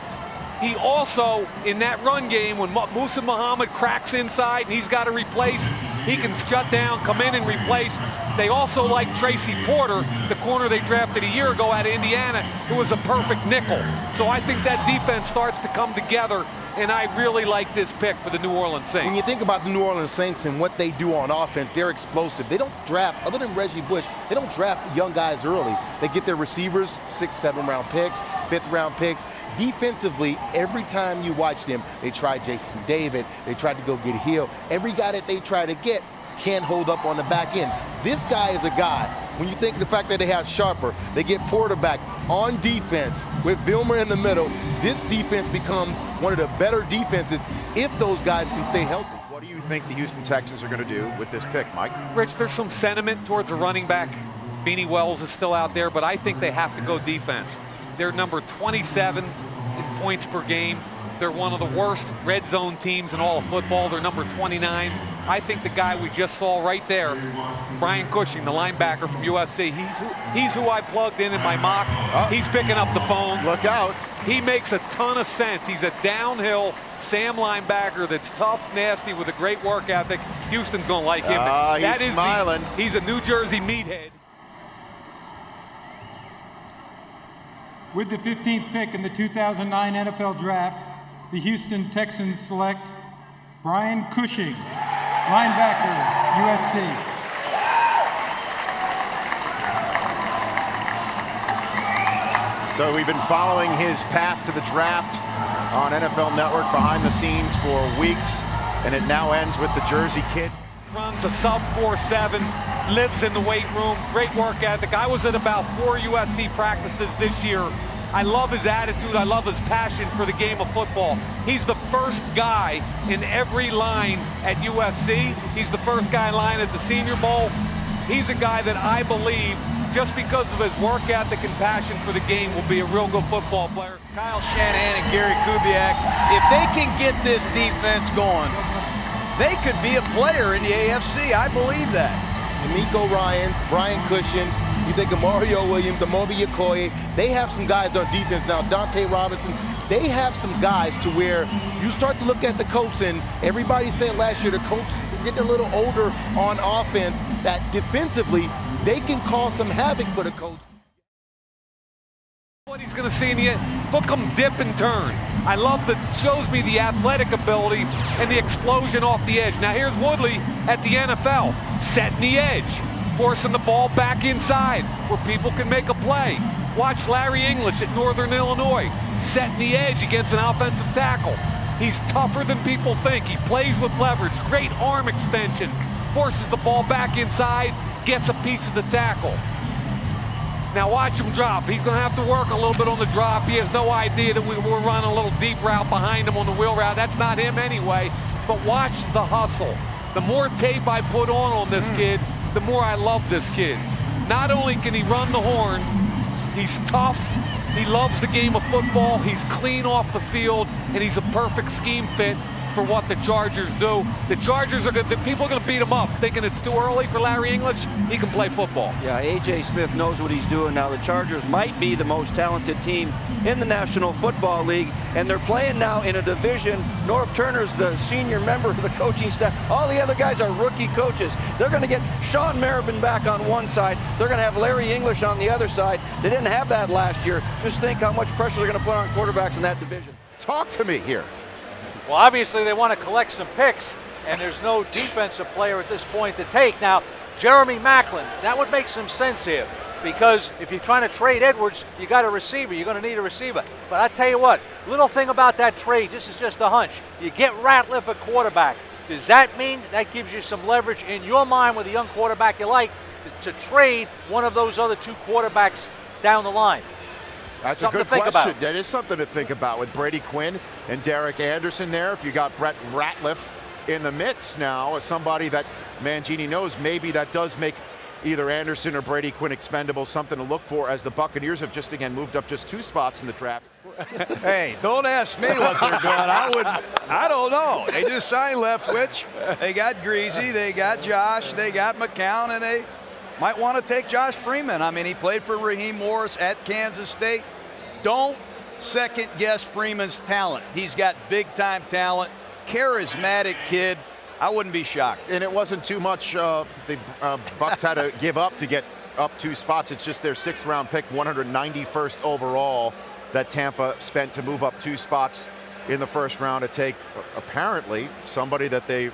He also, in that run game, when Musa Muhammad cracks inside and he's got to replace, he can shut down, come in and replace. They also like Tracy Porter, the corner they drafted a year ago out of Indiana, who was a perfect nickel. So I think that defense starts to come together, and I really like this pick for the New Orleans Saints.
When you think about the New Orleans Saints and what they do on offense, they're explosive. They don't draft, other than Reggie Bush, they don't draft young guys early. They get their receivers, 6th, 7th round picks, 5th round picks. Defensively, every time you watch them, they tried Jason David, they tried to go get Hill. Every guy that they try to get can't hold up on the back end. This guy is a guy, when you think the fact that they have Sharper, they get Porter back on defense with Vilmer in the middle, this defense becomes one of the better defenses if those guys can stay healthy.
What do you think the Houston Texans are going to do with this pick, Mike?
Rich, there's some sentiment towards a running back. Beanie Wells is still out there, but I think they have to go defense. They're number 27 in points per game. They're one of the worst red zone teams in all of football. They're number 29. I think the guy we just saw right there, Brian Cushing, the linebacker from USC, he's who I plugged in my mock. He's picking up the phone.
Look out.
He makes a ton of sense. He's a downhill Sam linebacker that's tough, nasty, with a great work ethic. Houston's going to like him.
He's smiling.
He's a New Jersey meathead.
With the 15th pick in the 2009 NFL Draft, the Houston Texans select Brian Cushing, linebacker, USC.
So we've been following his path to the draft on NFL Network behind the scenes for weeks, and it now ends with the Jersey kid.
Runs a sub 4.7, lives in the weight room, great work ethic. I was at about 4 USC practices this year. I love his attitude. I love his passion for the game of football. He's the first guy in every line at USC. He's the first guy in line at the Senior Bowl. He's a guy that I believe, just because of his work ethic and passion for the game, will be a real good football player.
Kyle Shanahan and Gary Kubiak, if they can get this defense going, they could be a player in the AFC. I believe that.
D'Amico Ryans, Brian Cushing, you think of Mario Williams, Amobi Okoye, they have some guys on defense now, Dante Robinson. They have some guys to where you start to look at the Colts, and everybody said last year the Colts get a little older on offense, that defensively they can cause some havoc for the Colts.
What he's going to see in the end, look him dip and turn. I love that, shows me the athletic ability and the explosion off the edge. Now here's Woodley at the NFL, setting the edge, forcing the ball back inside where people can make a play. Watch Larry English at Northern Illinois, setting the edge against an offensive tackle. He's tougher than people think. He plays with leverage, great arm extension, forces the ball back inside, gets a piece of the tackle. Now watch him drop. He's going to have to work a little bit on the drop. He has no idea that we're running a little deep route behind him on the wheel route. That's not him anyway. But watch the hustle. The more tape I put on this kid, the more I love this kid. Not only can he run the horn, he's tough, He loves the game of football. He's clean off the field, and he's a perfect scheme fit for what the Chargers do. The Chargers are good. The people are going to beat him up, thinking it's too early for Larry English. He can play football.
Yeah, A.J. Smith knows what he's doing now. The Chargers might be the most talented team in the National Football League, and they're playing now in a division. Norv Turner's the senior member of the coaching staff. All the other guys are rookie coaches. They're going to get Sean Marabin back on one side. They're going to have Larry English on the other side. They didn't have that last year. Just think how much pressure they're going to put on quarterbacks in that division.
Talk to me here.
Well, obviously they want to collect some picks, and there's no defensive player at this point to take. Now, Jeremy Maclin, that would make some sense here, because if you're trying to trade Edwards, you got a receiver. You're going to need a receiver. But I tell you what, little thing about that trade, this is just a hunch. You get Ratliff at quarterback. Does that mean that gives you some leverage in your mind with a young quarterback you like to trade one of those other two quarterbacks down the line?
That's
something
a good
to
question. That is something to think about with Brady Quinn and Derek Anderson there. If you got Brett Ratliff in the mix now, as somebody that Mangini knows, maybe that does make either Anderson or Brady Quinn expendable, something to look for, as the Buccaneers have just again moved up just 2 spots in the draft.
Hey, don't ask me what they're doing. I don't know. They just signed Leftwich. They got Greasy. They got Josh. They got McCown, and they might want to take Josh Freeman. I mean, he played for Raheem Morris at Kansas State. Don't second guess Freeman's talent. He's got big time talent, charismatic kid. I wouldn't be shocked.
And it wasn't too much the Bucs had to give up to get up 2 spots. It's just their 6th round pick, 191st overall, that Tampa spent to move up 2 spots in the first round to take apparently somebody that they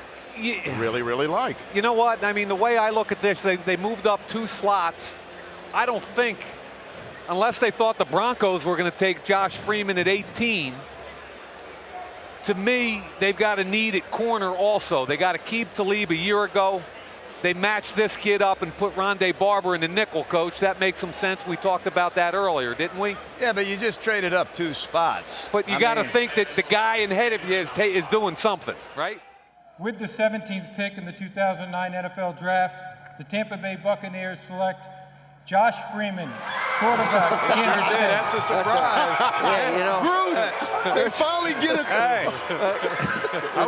really, really like.
You know what? I mean, the way I look at this, they moved up 2 slots. I don't think, unless they thought the Broncos were going to take Josh Freeman at 18, to me, they've got a need at corner also. They got Aqib Talib a year ago. They matched this kid up and put Rondé Barber in the nickel, coach. That makes some sense. We talked about that earlier, didn't we?
Yeah, but you just traded up 2 spots.
But you got to think that the guy in head of you is doing something, right?
With the 17th pick in the 2009 NFL Draft, the Tampa Bay Buccaneers select Josh Freeman, quarterback. Kansas State.
That's a surprise.
Yeah, you know.
Brutes, they finally get a.
Hey, I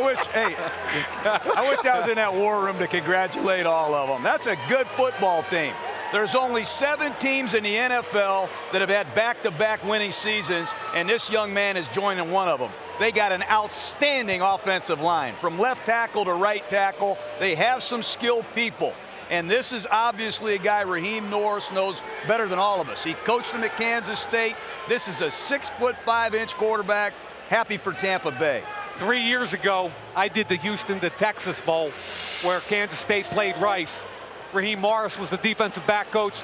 wish I was in that war room to congratulate all of them. That's a good football team. There's only 7 teams in the NFL that have had back-to-back winning seasons, and this young man is joining one of them. They got an outstanding offensive line. From left tackle to right tackle, they have some skilled people. And this is obviously a guy Raheem Morris knows better than all of us. He coached him at Kansas State. This is a 6'5" quarterback. Happy for Tampa Bay.
3 years ago, I did the Houston to Texas Bowl, where Kansas State played Rice. Raheem Morris was the defensive back coach.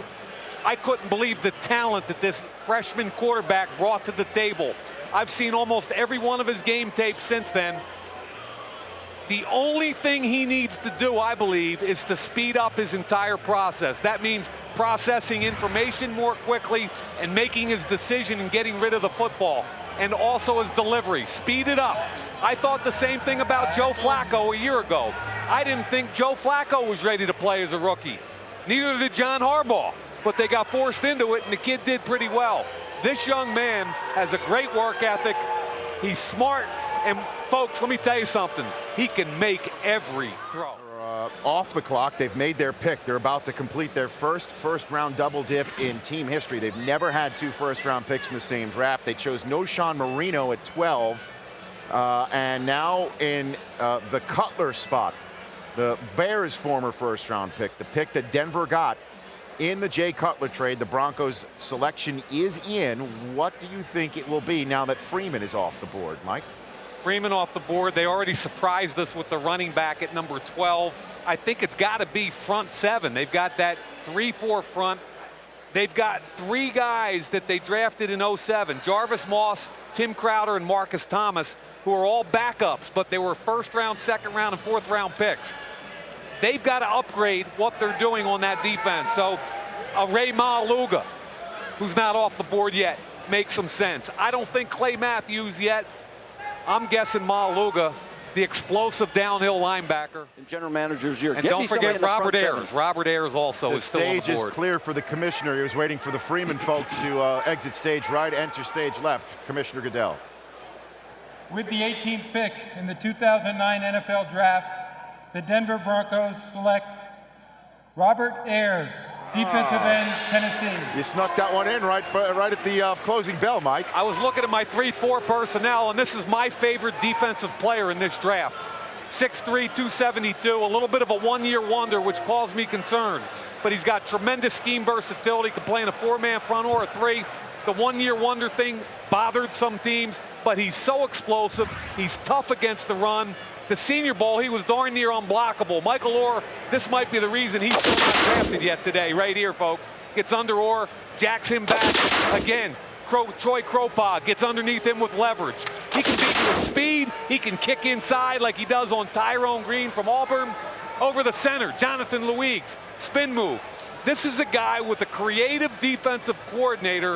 I couldn't believe the talent that this freshman quarterback brought to the table. I've seen almost every one of his game tapes since then. The only thing he needs to do, I believe, is to speed up his entire process. That means processing information more quickly and making his decision and getting rid of the football. And also his delivery. Speed it up. I thought the same thing about Joe Flacco a year ago. I didn't think Joe Flacco was ready to play as a rookie. Neither did John Harbaugh. But they got forced into it, and the kid did pretty well. This young man has a great work ethic. He's smart. And folks, let me tell you something. He can make every throw.
Off the clock, they've made their pick. They're about to complete their first-round double dip in team history. They've never had 2 first-round picks in the same draft. They chose Noshawn Marino at 12, and now in the Cutler spot, the Bears' former first-round pick, the pick that Denver got in the Jay Cutler trade. The Broncos' selection is in. What do you think it will be now that Freeman is off the board, Mike?
Freeman off the board. They already surprised us with the running back at number 12. I think it's got to be front 7. They've got that 3-4 front. They've got 3 guys that they drafted in 07. Jarvis Moss, Tim Crowder, and Marcus Thomas, who are all backups, but they were first-round, second-round, and fourth-round picks. They've got to upgrade what they're doing on that defense. So Ray Maluga, who's not off the board yet, makes some sense. I don't think Clay Matthews yet. I'm guessing Maluga the explosive downhill linebacker.
And general manager's year.
And
Get
don't forget Robert Ayers. Robert Ayers also is still on the board.
The stage is clear for the commissioner. He was waiting for the Freeman folks to exit stage right, enter stage left. Commissioner Goodell.
With the 18th pick in the 2009 NFL Draft, the Denver Broncos select Robert Ayers, defensive end, Tennessee.
You snuck that one in right at the closing bell, Mike.
I was looking at my 3-4 personnel, and this is my favorite defensive player in this draft. 6'3", 272, a little bit of a one-year wonder, which caused me concern. But he's got tremendous scheme versatility, can play in a 4-man front or a 3. The one-year wonder thing bothered some teams, but he's so explosive. He's tough against the run. The Senior Bowl, he was darn near unblockable. Michael Orr, this might be the reason he's still not drafted yet today, right here, folks. Gets under Orr, jacks him back. Again, Troy Kropa gets underneath him with leverage. He can beat you with speed. He can kick inside like he does on Tyrone Green from Auburn. Over the center, Jonathan Luigs, spin move. This is a guy with a creative defensive coordinator.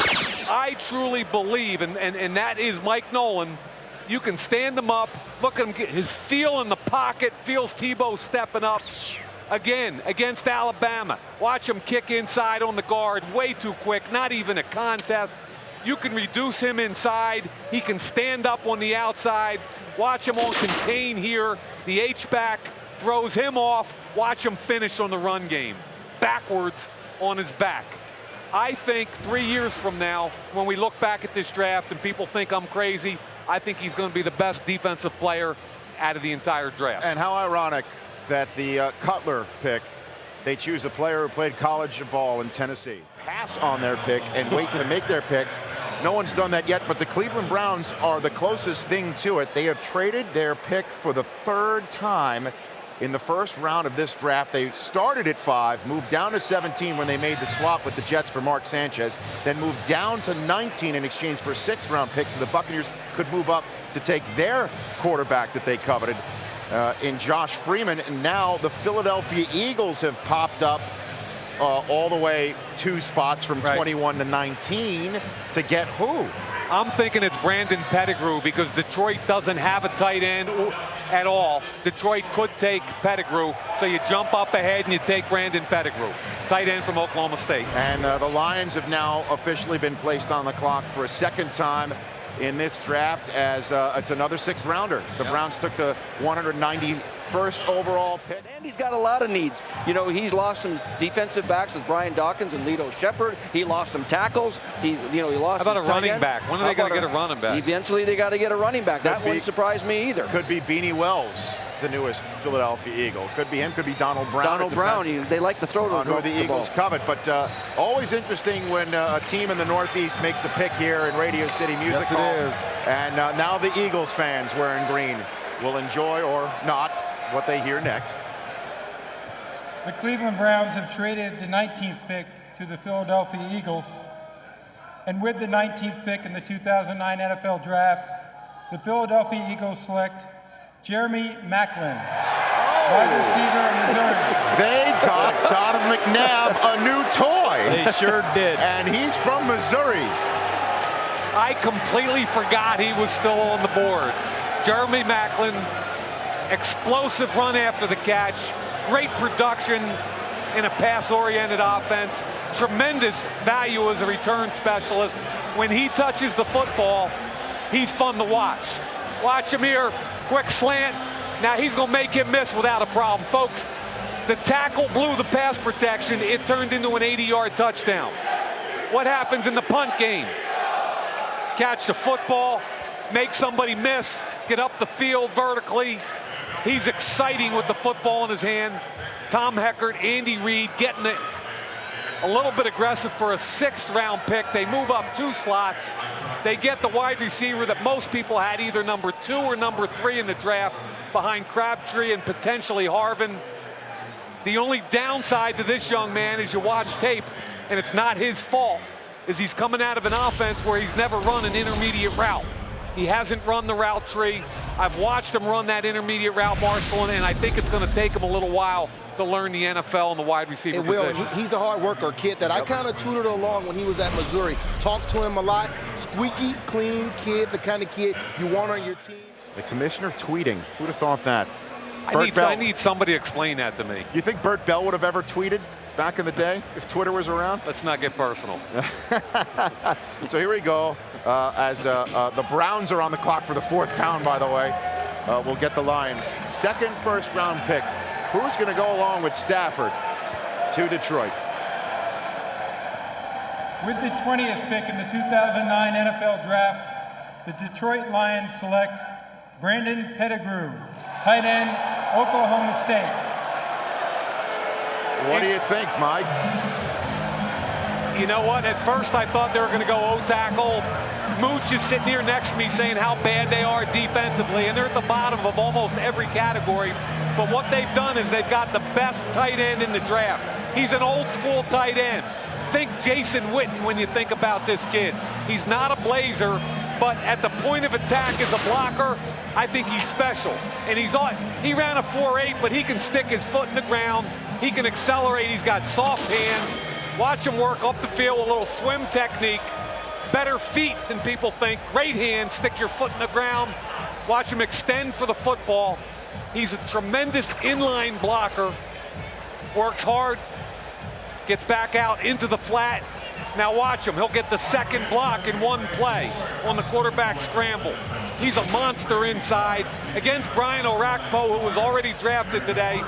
I truly believe, and that is Mike Nolan. You can stand him up, look at him, get his feel in the pocket, feels Tebow stepping up. Again, against Alabama. Watch him kick inside on the guard, way too quick, not even a contest. You can reduce him inside. He can stand up on the outside. Watch him on contain here. The H-back throws him off. Watch him finish on the run game. Backwards on his back. I think 3 years from now, when we look back at this draft and people think I'm crazy, I think he's going to be the best defensive player out of the entire draft.
And how ironic that the Cutler pick, they choose a player who played college ball in Tennessee. Pass on their pick and wait to make their pick. No one's done that yet, but the Cleveland Browns are the closest thing to it. They have traded their pick for the 3rd time in the first round of this draft. They started at 5, moved down to 17 when they made the swap with the Jets for Mark Sanchez, then moved down to 19 in exchange for a 6th-round pick, so the Buccaneers could move up to take their quarterback that they coveted in Josh Freeman. And now the Philadelphia Eagles have popped up all the way 2 spots from 21 to 19 to get who?
I'm thinking it's Brandon Pettigrew because Detroit doesn't have a tight end at all. Detroit could take Pettigrew, so you jump up ahead and you take Brandon Pettigrew, tight end from Oklahoma State.
And the Lions have now officially been placed on the clock for a 2nd time in this draft as it's another 6th rounder. The Browns took the 191st overall pick.
And he's got a lot of needs. You know, he's lost some defensive backs with Brian Dawkins and Lito Shepherd. He lost some tackles. He lost.
How about a running back? When are they going to get a running back?
Eventually, they got to get a running back. That wouldn't surprise me either.
Could be Beanie Wells, the newest Philadelphia Eagle. Could be him. Could be Donald Brown.
Donald Brown. They like to throw
on who the Eagles covet. But always interesting when a team in the Northeast makes a pick here in Radio City Music Hall.
Yes, it is.
And now the Eagles fans wearing green will enjoy or not what they hear next.
The Cleveland Browns have traded the 19th pick to the Philadelphia Eagles. And with the 19th pick in the 2009 NFL Draft, the Philadelphia Eagles select Jeremy Maclin, wide receiver of Missouri.
They got Donovan McNabb a new toy.
They sure did.
And he's from Missouri.
I completely forgot he was still on the board. Jeremy Maclin, explosive run after the catch, great production in a pass-oriented offense, tremendous value as a return specialist. When he touches the football, he's fun to watch. Watch him here, quick slant. Now he's going to make him miss without a problem. Folks, the tackle blew the pass protection. It turned into an 80-yard touchdown. What happens in the punt game? Catch the football, make somebody miss, get up the field vertically. He's exciting with the football in his hand. Tom Heckert, Andy Reid getting it a little bit aggressive for a 6th-round pick. They move up 2 slots. They get the wide receiver that most people had either number 2 or number 3 in the draft behind Crabtree and potentially Harvin. The only downside to this young man is you watch tape, and it's not his fault, is he's coming out of an offense where he's never run an intermediate route. He hasn't run the route tree. I've watched him run that intermediate route, Marshall, and I think it's going to take him a little while to learn the NFL and the wide receiver position.
He's a hard worker, kid that I kind of tutored along when he was at Missouri. Talked to him a lot. Squeaky, clean kid, the kind of kid you want on your team.
The commissioner tweeting. Who'd have thought that?
I need somebody to explain that to me.
You think Burt Bell would have ever tweeted back in the day if Twitter was around?
Let's not get personal.
So here we go. As the Browns are on the clock for the 4th down, by the way. We'll get the Lions' second first-round pick. Who's going to go along with Stafford to Detroit?
With the 20th pick in the 2009 NFL Draft, the Detroit Lions select Brandon Pettigrew, tight end, Oklahoma State.
What do you think, Mike?
You know what? At first I thought they were going to go O-tackle. Mooch is sitting here next to me saying how bad they are defensively, and they're at the bottom of almost every category. But what they've done is they've got the best tight end in the draft. He's an old-school tight end. Think Jason Witten when you think about this kid. He's not a blazer, but at the point of attack as a blocker, I think he's special. And he ran a 4.8, but he can stick his foot in the ground. He can accelerate. He's got soft hands. Watch him work up the field with a little swim technique. Better feet than people think. Great hands. Stick your foot in the ground. Watch him extend for the football. He's a tremendous inline blocker. Works hard. Gets back out into the flat. Now watch him. He'll get the second block in one play on the quarterback scramble. He's a monster inside. Against Brian Orakpo, who was already drafted today,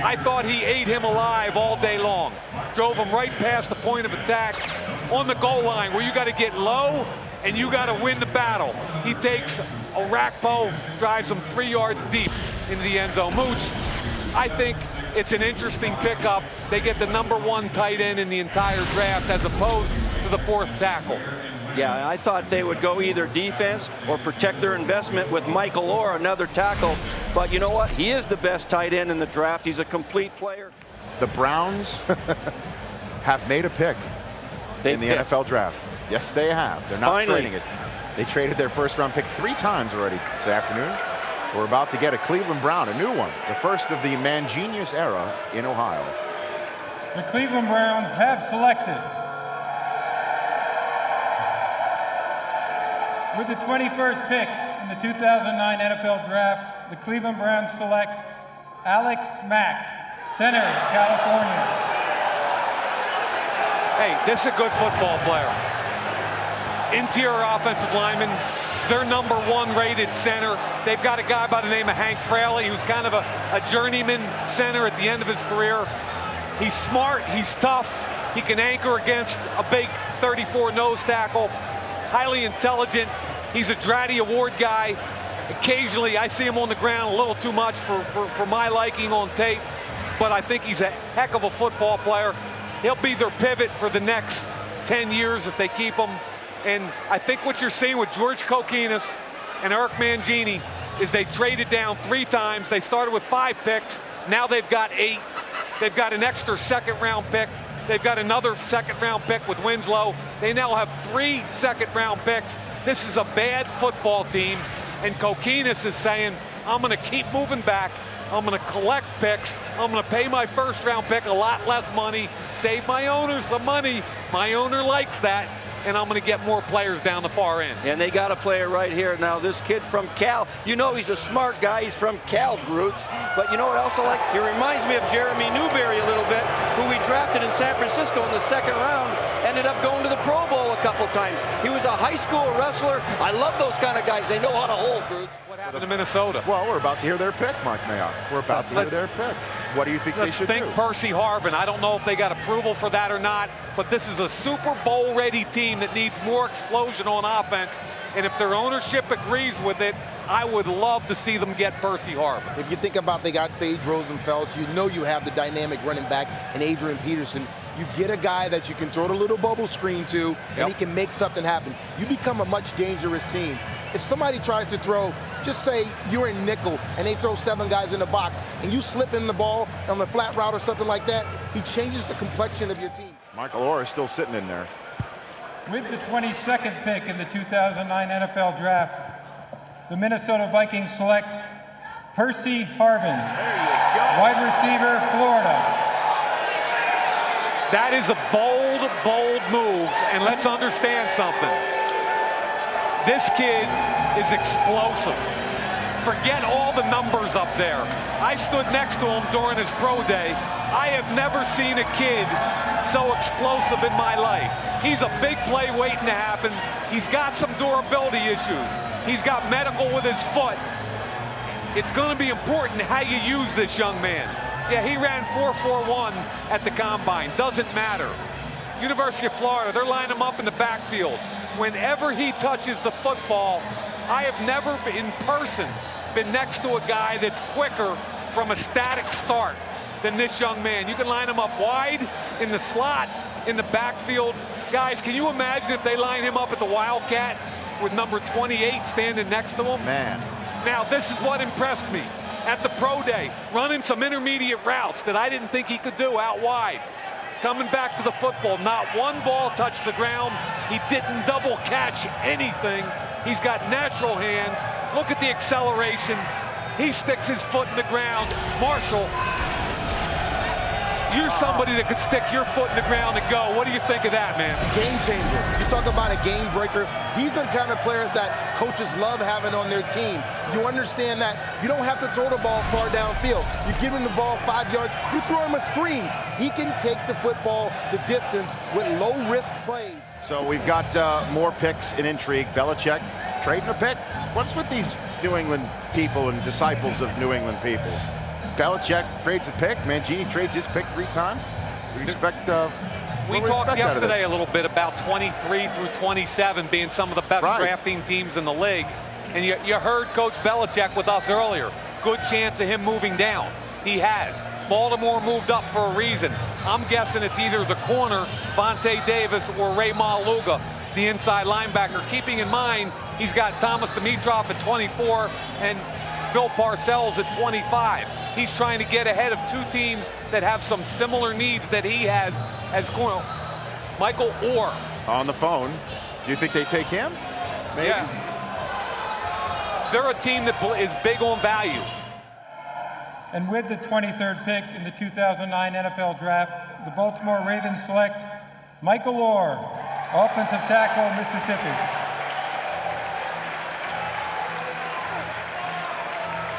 I thought he ate him alive all day long. Drove him right past the point of attack on the goal line where you got to get low and you got to win the battle. He takes Orakpo, drives him 3 yards deep into the end zone. Mooch, I think it's an interesting pickup. They get the #1 tight end in the entire draft as opposed to the 4th tackle.
Yeah, I thought they would go either defense or protect their investment with Michael Orr, another tackle. But you know what? He is the best tight end in the draft. He's a complete player.
The Browns have made a pick in the NFL draft. Yes, they have. They're not trading it. They traded their first-round pick 3 times already this afternoon. We're about to get a Cleveland Brown, a new one, the first of the Mangenius era in Ohio.
The Cleveland Browns have selected, with the 21st pick in the 2009 NFL Draft, the Cleveland Browns select Alex Mack, center, California.
Hey, this is a good football player. Interior offensive lineman. Their #1 rated center. They've got a guy by the name of Hank Fraley, who's kind of a journeyman center at the end of his career. He's smart, he's tough, he can anchor against a big 34 nose tackle, highly intelligent. He's a Dratty Award guy. Occasionally I see him on the ground a little too much for my liking on tape, but I think he's a heck of a football player. He'll be their pivot for the next 10 years if they keep him. And I think what you're seeing with George Kokinis and Eric Mangini is they traded down 3 times. They started with 5 picks. Now they've got 8. They've got an extra second-round pick. They've got another second-round pick with Winslow. They now have 3 second-round picks. This is a bad football team. And Kokinis is saying, I'm going to keep moving back. I'm going to collect picks. I'm going to pay my first-round pick a lot less money, save my owners some money. My owner likes that. And I'm going to get more players down the far end.
And they got a player right here. Now, this kid from Cal, you know he's a smart guy. He's from Cal Groots. But you know what else I like? He reminds me of Jeremy Newberry a little bit, who we drafted in San Francisco in the 2nd round, ended up going to the Pro Bowl a couple times. He was a high school wrestler. I love those kind of guys. They know how to hold, Groots.
What happened to Minnesota?
Well, we're about to hear their pick, Mike Mayock. We're about to hear their pick. What do you think they should do?
Let's think Percy Harvin. I don't know if they got approval for that or not, but this is a Super Bowl-ready team that needs more explosion on offense. And if their ownership agrees with it, I would love to see them get Percy Harvin.
If you think about they got Sage Rosenfels, you know you have the dynamic running back in Adrian Peterson. You get a guy that you can throw the little bubble screen to, and he can make something happen. You become a much dangerous team. If somebody tries to throw, just say you're in nickel and they throw 7 guys in the box and you slip in the ball on a flat route or something like that, he changes the complexion of your team.
Michael Orr is still sitting in there.
With the 22nd pick in the 2009 NFL Draft, the Minnesota Vikings select Percy Harvin, wide receiver, Florida.
That is a bold, bold move, and let's understand something. This kid is explosive. Forget all the numbers up there. I stood next to him during his pro day. I have never seen a kid so explosive in my life. He's a big play waiting to happen. He's got some durability issues. He's got medical with his foot. It's going to be important how you use this young man. Yeah, he ran 4.41 at the combine. Doesn't matter. University of Florida, they're lining him up in the backfield. Whenever he touches the football, I have never in person been next to a guy that's quicker from a static start than this young man. You can line him up wide, in the slot, in the backfield. Guys, can you imagine if they line him up at the Wildcat with number 28 standing next to him?
Man.
Now, this is what impressed me. At the pro day, running some intermediate routes that I didn't think he could do out wide. Coming back to the football, not one ball touched the ground. He didn't double catch anything. He's got natural hands. Look at the acceleration. He sticks his foot in the ground. Marshall, you're somebody that could stick your foot in the ground and go. What do you think of that, man?
Game changer. You talk about a game breaker. These are the kind of players that coaches love having on their team. You understand that you don't have to throw the ball far downfield. You give him the ball 5 yards, you throw him a screen. He can take the football the distance with low-risk plays.
So we've got more picks and intrigue. Belichick trading a pick. What's with these New England people and disciples of New England people? Belichick trades a pick. Mangini trades his pick 3 times. We expect.
We talked yesterday a little bit about 23 through 27 being some of the best drafting teams in the league. And you heard Coach Belichick with us earlier. Good chance of him moving down. He has. Baltimore moved up for a reason. I'm guessing it's either the corner, Vontae Davis, or Ray Maluga, the inside linebacker. Keeping in mind, he's got Thomas Dimitroff at 24 and Bill Parcells at 25. He's trying to get ahead of 2 teams that have some similar needs that he has as corner. Michael Orr.
On the phone. Do you think they take him? Maybe.
Yeah. They're a team that is big on value.
And with the 23rd pick in the 2009 NFL Draft, the Baltimore Ravens select Michael Orr, offensive tackle, Mississippi.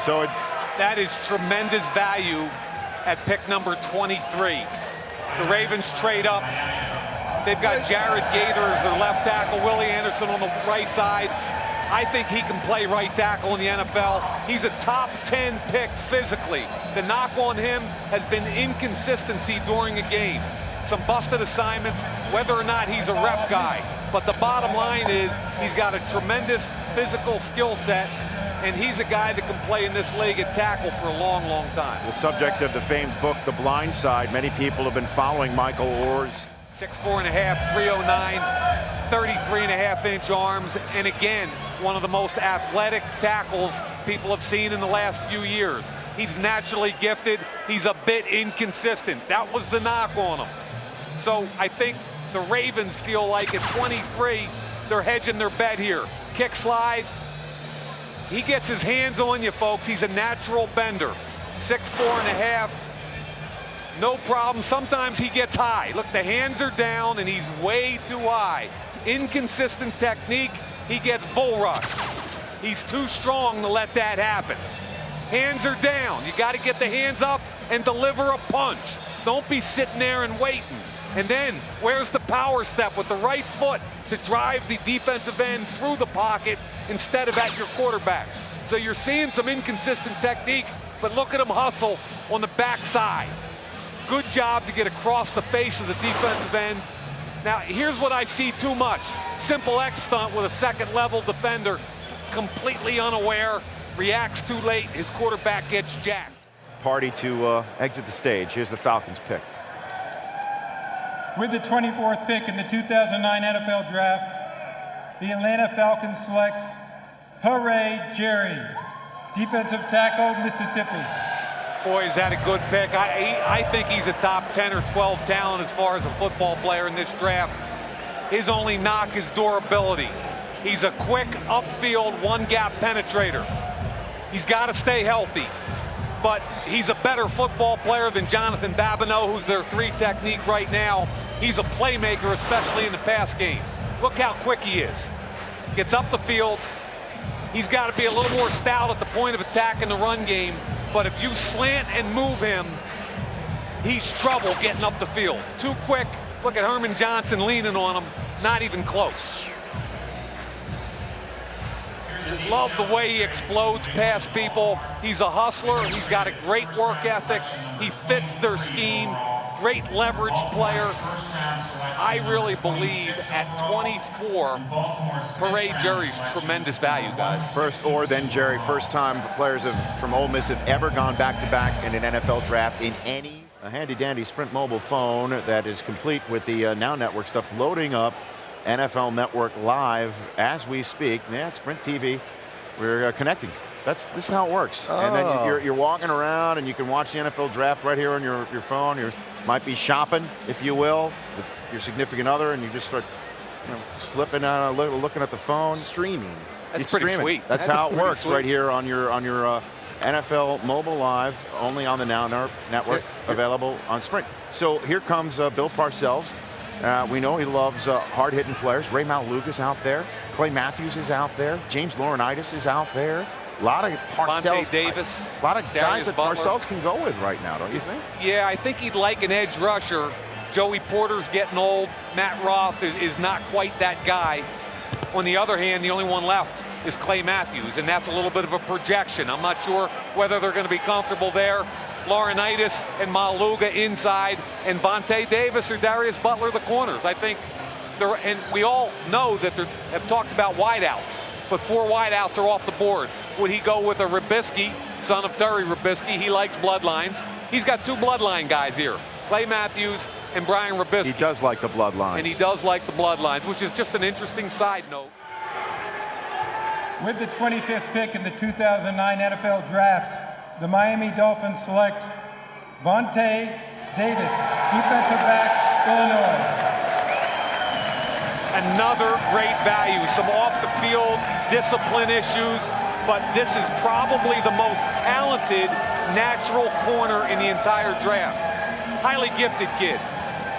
So
that is tremendous value at pick number 23. The Ravens trade up. They've got Jared Gator as their left tackle, Willie Anderson on the right side. I think he can play right tackle in the NFL. He's a top 10 pick physically. The knock on him has been inconsistency during a game. Some busted assignments, whether or not he's a rep guy. But the bottom line is he's got a tremendous physical skill set, and he's a guy that can play in this league at tackle for a long, long time.
The subject of the famed book, The Blind Side, many people have been following Michael Orr's
6'4.5", 309, 33.5-inch arms, and again, one of the most athletic tackles people have seen in the last few years. He's naturally gifted. He's a bit inconsistent. That was the knock on him. So I think the Ravens feel like at 23, they're hedging their bet here. Kick slide. He gets his hands on you, folks. He's a natural bender. 6'4.5". No problem. Sometimes he gets high. Look, the hands are down, and he's way too high. Inconsistent technique. He gets bull rushed. He's too strong to let that happen. Hands are down. You got to get the hands up and deliver a punch. Don't be sitting there and waiting. And then, where's the power step with the right foot to drive the defensive end through the pocket instead of at your quarterback? So you're seeing some inconsistent technique, but look at him hustle on the backside. Good job to get across the face of the defensive end. Now, here's what I see too much. Simple X stunt with a second-level defender, completely unaware, reacts too late, his quarterback gets jacked.
Party to exit the stage. Here's the Falcons pick.
With the 24th pick in the 2009 NFL Draft, the Atlanta Falcons select Pare Jerry, defensive tackle, Mississippi.
Boy, is that a good pick. I think he's a top 10 or 12 talent as far as a football player in this draft. His only knock is durability. He's a quick upfield one-gap penetrator. He's got to stay healthy, but he's a better football player than Jonathan Babineau, who's their 3 technique right now. He's a playmaker, especially in the pass game. Look how quick he is. Gets up the field, He's got to be a little more stout at the point of attack in the run game. But if you slant and move him, he's trouble getting up the field. Too quick. Look at Herman Johnson leaning on him. Not even close. Love the way he explodes past people. He's a hustler. He's got a great work ethic. He fits their scheme. Great leverage player. I really believe at 24, Parade Jerry's tremendous value, guys.
First or then Jerry. First time players from Ole Miss have ever gone back-to-back in an NFL draft in any. A handy-dandy Sprint mobile phone that is complete with the Now Network stuff loading up. NFL Network live as we speak. Yeah, Sprint TV. We're connecting. This is how it works. Oh. And then you're walking around and you can watch the NFL draft right here on your phone. You might be shopping, if you will, with your significant other, and you just start slipping out, looking at the phone.
Streaming.
That's pretty sweet.
That's how it works right here on your NFL mobile live, only on the Now Network, available on Sprint. So here comes Bill Parcells. We know he loves hard-hitting players. Ray Maluga's out there. Clay Matthews is out there. James Laurinaitis is out there. A lot of Parcells.
Davis.
A lot of guys that
Butler.
Parcells can go with right now, don't you think?
Yeah, I think he'd like an edge rusher. Joey Porter's getting old. Matt Roth is not quite that guy. On the other hand, the only one left is Clay Matthews, and that's a little bit of a projection. I'm not sure whether they're going to be comfortable there. Laurinaitis and Maluga inside, and Vontae Davis or Darius Butler the corners. I think and we all know that they have talked about wideouts, but 4 wideouts are off the board. Would he go with a Rubisky, son of Terry Rubisky? He likes bloodlines. He's got 2 bloodline guys here, Clay Matthews and Brian Rubisky.
He does like the bloodlines.
And he does like the bloodlines, which is just an interesting side note.
With the 25th pick in the 2009 NFL Draft, the Miami Dolphins select Vontae Davis, defensive back, Illinois.
Another great value. Some off-the-field discipline issues, but this is probably the most talented natural corner in the entire draft. Highly gifted kid,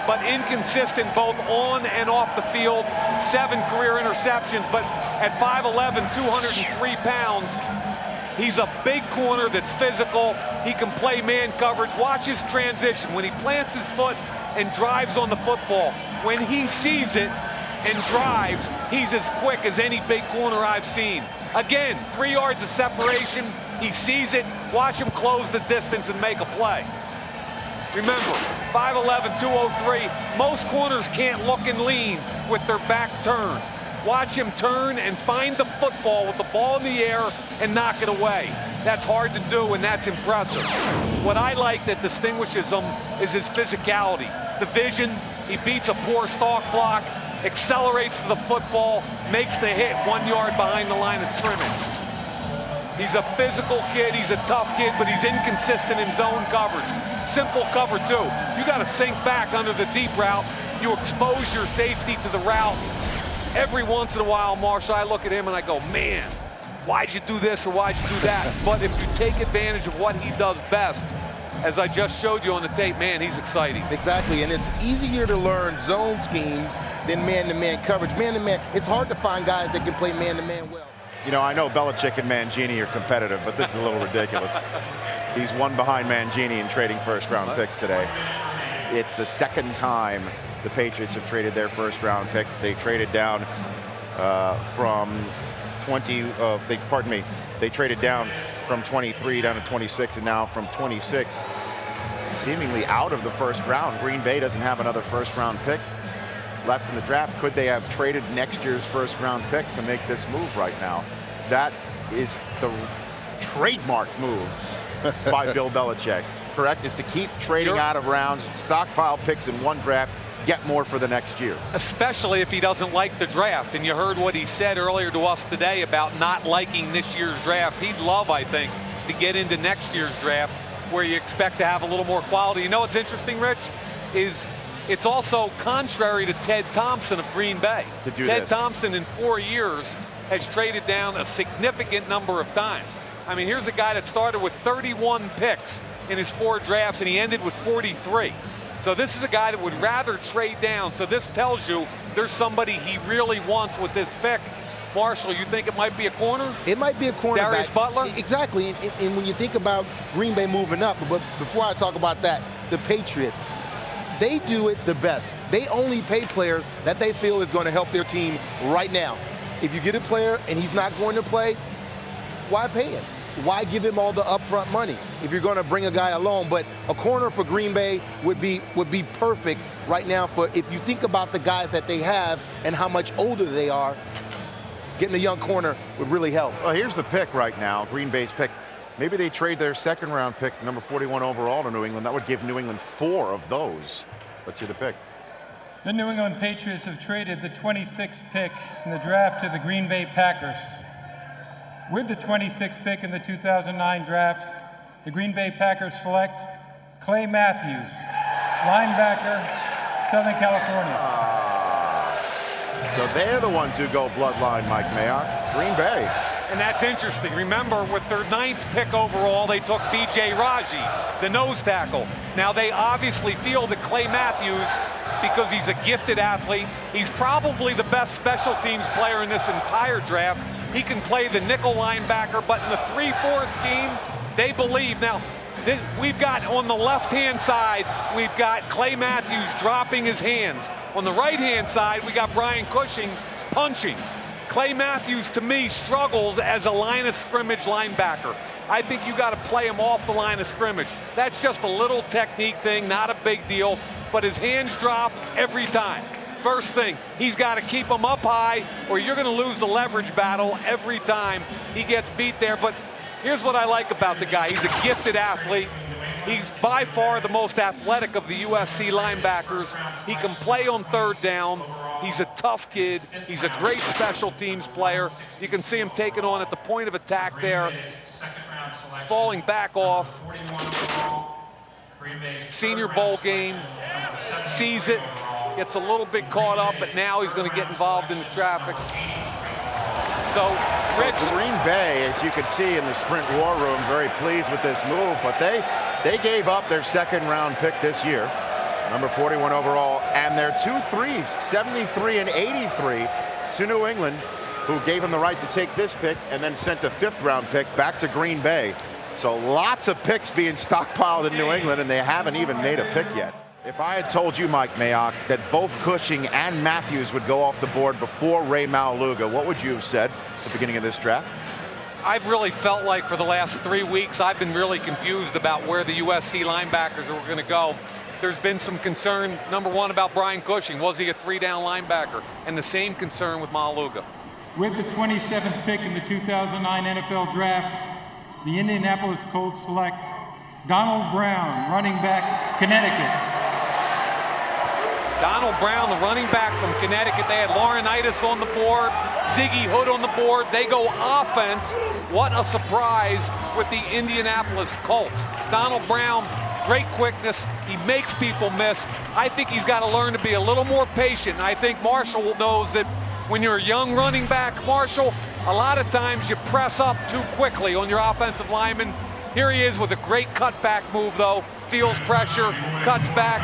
but inconsistent both on and off the field. 7 career interceptions, but at 5'11", 203 pounds, he's a big corner that's physical. He can play man coverage. Watch his transition. When he plants his foot and drives on the football, when he sees it and drives, he's as quick as any big corner I've seen. Again, 3 yards of separation. He sees it. Watch him close the distance and make a play. Remember, 5'11", 203. Most corners can't look and lean with their back turned. Watch him turn and find the football with the ball in the air and knock it away. That's hard to do, and that's impressive. What I like that distinguishes him is his physicality. The vision, he beats a poor stalk block, accelerates to the football, makes the hit 1 yard behind the line of scrimmage. He's a physical kid, he's a tough kid, but he's inconsistent in zone coverage. Simple cover too. You got to sink back under the deep route. You expose your safety to the route. Every once in a while, Marshall, I look at him and I go, man, why'd you do this or why'd you do that? But if you take advantage of what he does best, as I just showed you on the tape, man, he's exciting.
Exactly, and it's easier to learn zone schemes than man-to-man coverage. Man-to-man, it's hard to find guys that can play man-to-man well.
You know, I know Belichick and Mangini are competitive, but this is a little ridiculous. He's one behind Mangini in trading first-round picks today. It's the 2nd time the Patriots have traded their first-round pick. They traded down from 20. They traded down from 23 down to 26, and now from 26, seemingly out of the first round. Green Bay doesn't have another first-round pick left in the draft. Could they have traded next year's first-round pick to make this move right now? That is the trademark move by Bill Belichick, correct? Is to keep trading out of rounds, stockpile picks in one draft, get more for the next year.
Especially if he doesn't like the draft. And you heard what he said earlier to us today about not liking this year's draft. He'd love, I think, to get into next year's draft where you expect to have a little more quality. You know what's interesting, Rich, is it's also contrary to Ted Thompson of Green Bay. Ted Thompson in 4 years has traded down a significant number of times. I mean, here's a guy that started with 31 picks in his 4 drafts, and he ended with 43. So this is a guy that would rather trade down. So this tells you there's somebody he really wants with this pick. Marshall, you think it might be a corner?
It might be a cornerback.
Darius Butler?
Exactly. And when you think about Green Bay moving up, but before I talk about that, the Patriots, they do it the best. They only pay players that they feel is going to help their team right now. If you get a player and he's not going to play, why pay him? Why give him all the upfront money if you're going to bring a guy along? But a corner for Green Bay would be perfect right now for if you think about the guys that they have and how much older they are. Getting a young corner would really help.
Well, here's the pick right now, Green Bay's pick. Maybe they trade their second-round pick, number 41 overall, to New England. That would give New England 4 of those. Let's see the pick.
The New England Patriots have traded the 26th pick in the draft to the Green Bay Packers. With the 26th pick in the 2009 draft, the Green Bay Packers select Clay Matthews, linebacker, Southern California.
So they're the ones who go bloodline, Mike Mayock. Green Bay.
And that's interesting. Remember, with their 9th pick overall, they took B.J. Raji, the nose tackle. Now, they obviously feel that Clay Matthews, because he's a gifted athlete, he's probably the best special teams player in this entire draft. He can play the nickel linebacker, but in the 3-4 scheme, they believe. Now, we've got on the left-hand side, we've got Clay Matthews dropping his hands. On the right-hand side, we got Brian Cushing punching. Clay Matthews, to me, struggles as a line of scrimmage linebacker. I think you got to play him off the line of scrimmage. That's just a little technique thing, not a big deal, but his hands drop every time. First thing, he's got to keep them up high or you're going to lose the leverage battle every time he gets beat there. But here's what I like about the guy. He's a gifted athlete. He's by far the most athletic of the USC linebackers. He can play on third down. He's a tough kid. He's a great special teams player. You can see him taking on at the point of attack there, falling back off. Senior Bowl game, sees it, gets a little bit caught up, but now he's going to get involved in the traffic. So
Green Bay, as you can see in the Sprint War Room, very pleased with this move, but they gave up their second-round pick this year, number 41 overall, and their 2 threes, 73 and 83, to New England, who gave them the right to take this pick and then sent a 5th-round pick back to Green Bay. So lots of picks being stockpiled in New England, and they haven't even made a pick yet. If I had told you, Mike Mayock, that both Cushing and Matthews would go off the board before Ray Maualuga, what would you have said at the beginning of this draft?
I've really felt like for the last 3 weeks, I've been really confused about where the USC linebackers are going to go. There's been some concern, number one, about Brian Cushing. Was he a 3-down linebacker? And the same concern with Maualuga.
With the 27th pick in the 2009 NFL Draft, the Indianapolis Colts select Donald Brown, running back, Connecticut.
Donald Brown, the running back from Connecticut. They had Laurinaitis on the board, Ziggy Hood on the board. They go offense. What a surprise with the Indianapolis Colts. Donald Brown, great quickness. He makes people miss. I think he's got to learn to be a little more patient. I think Marshall knows that when you're a young running back, Marshall, a lot of times you press up too quickly on your offensive lineman. Here he is with a great cutback move, though. Feels pressure, cuts back.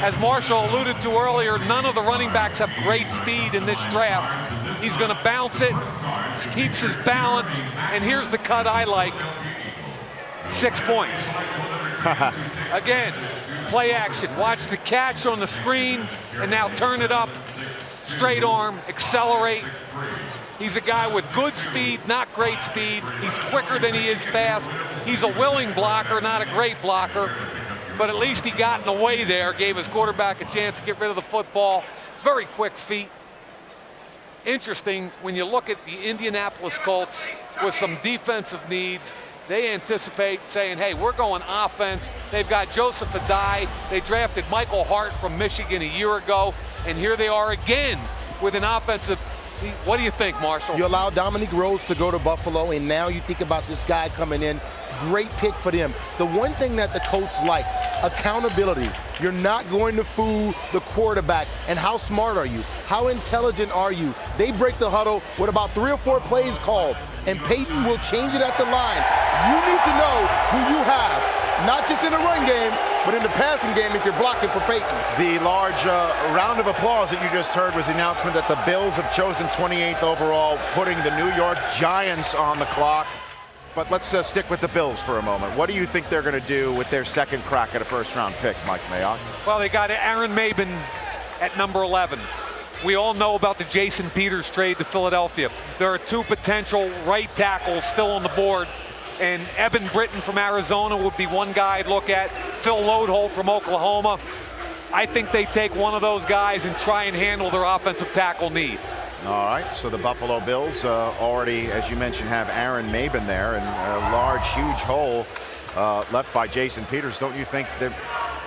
As Marshall alluded to earlier, none of the running backs have great speed in this draft. He's going to bounce it, keeps his balance, and here's the cut I like. 6 points. Again, play action. Watch the catch on the screen, and now turn it up. Straight arm, accelerate. He's a guy with good speed, not great speed. He's quicker than he is fast. He's a willing blocker, not a great blocker. But at least he got in the way there, gave his quarterback a chance to get rid of the football. Very quick feet. Interesting, when you look at the Indianapolis Colts with some defensive needs, they anticipate saying, hey, we're going offense. They've got Joseph Adai. They drafted Michael Hart from Michigan a year ago, and here they are again with an offensive. What do you think, Marshall?
You allow Dominique Rhodes to go to Buffalo, and now you think about this guy coming in. Great pick for them. The one thing that the Colts like, accountability. You're not going to fool the quarterback. And how smart are you? How intelligent are you? They break the huddle with about 3 or 4 plays called, and Peyton will change it at the line. You need to know who you have, not just in the run game,
But in the passing game, if you're blocking for Peyton.
The large round of applause that you just heard was the announcement that the Bills have chosen 28th overall, putting the New York Giants on the clock. But let's stick with the Bills for a moment. What do you think they're going to do with their second crack at a first-round pick, Mike Mayock?
Well, they got Aaron Maben at number 11. We all know about the Jason Peters trade to Philadelphia. There are 2 potential right tackles still on the board, and Eben Britton from Arizona would be one guy I'd look at. Phil Lodeholt from Oklahoma. I think they take one of those guys and try and handle their offensive tackle need.
All right, so the Buffalo Bills already, as you mentioned, have Aaron Maben there, and a large, huge hole left by Jason Peters. Don't you think they're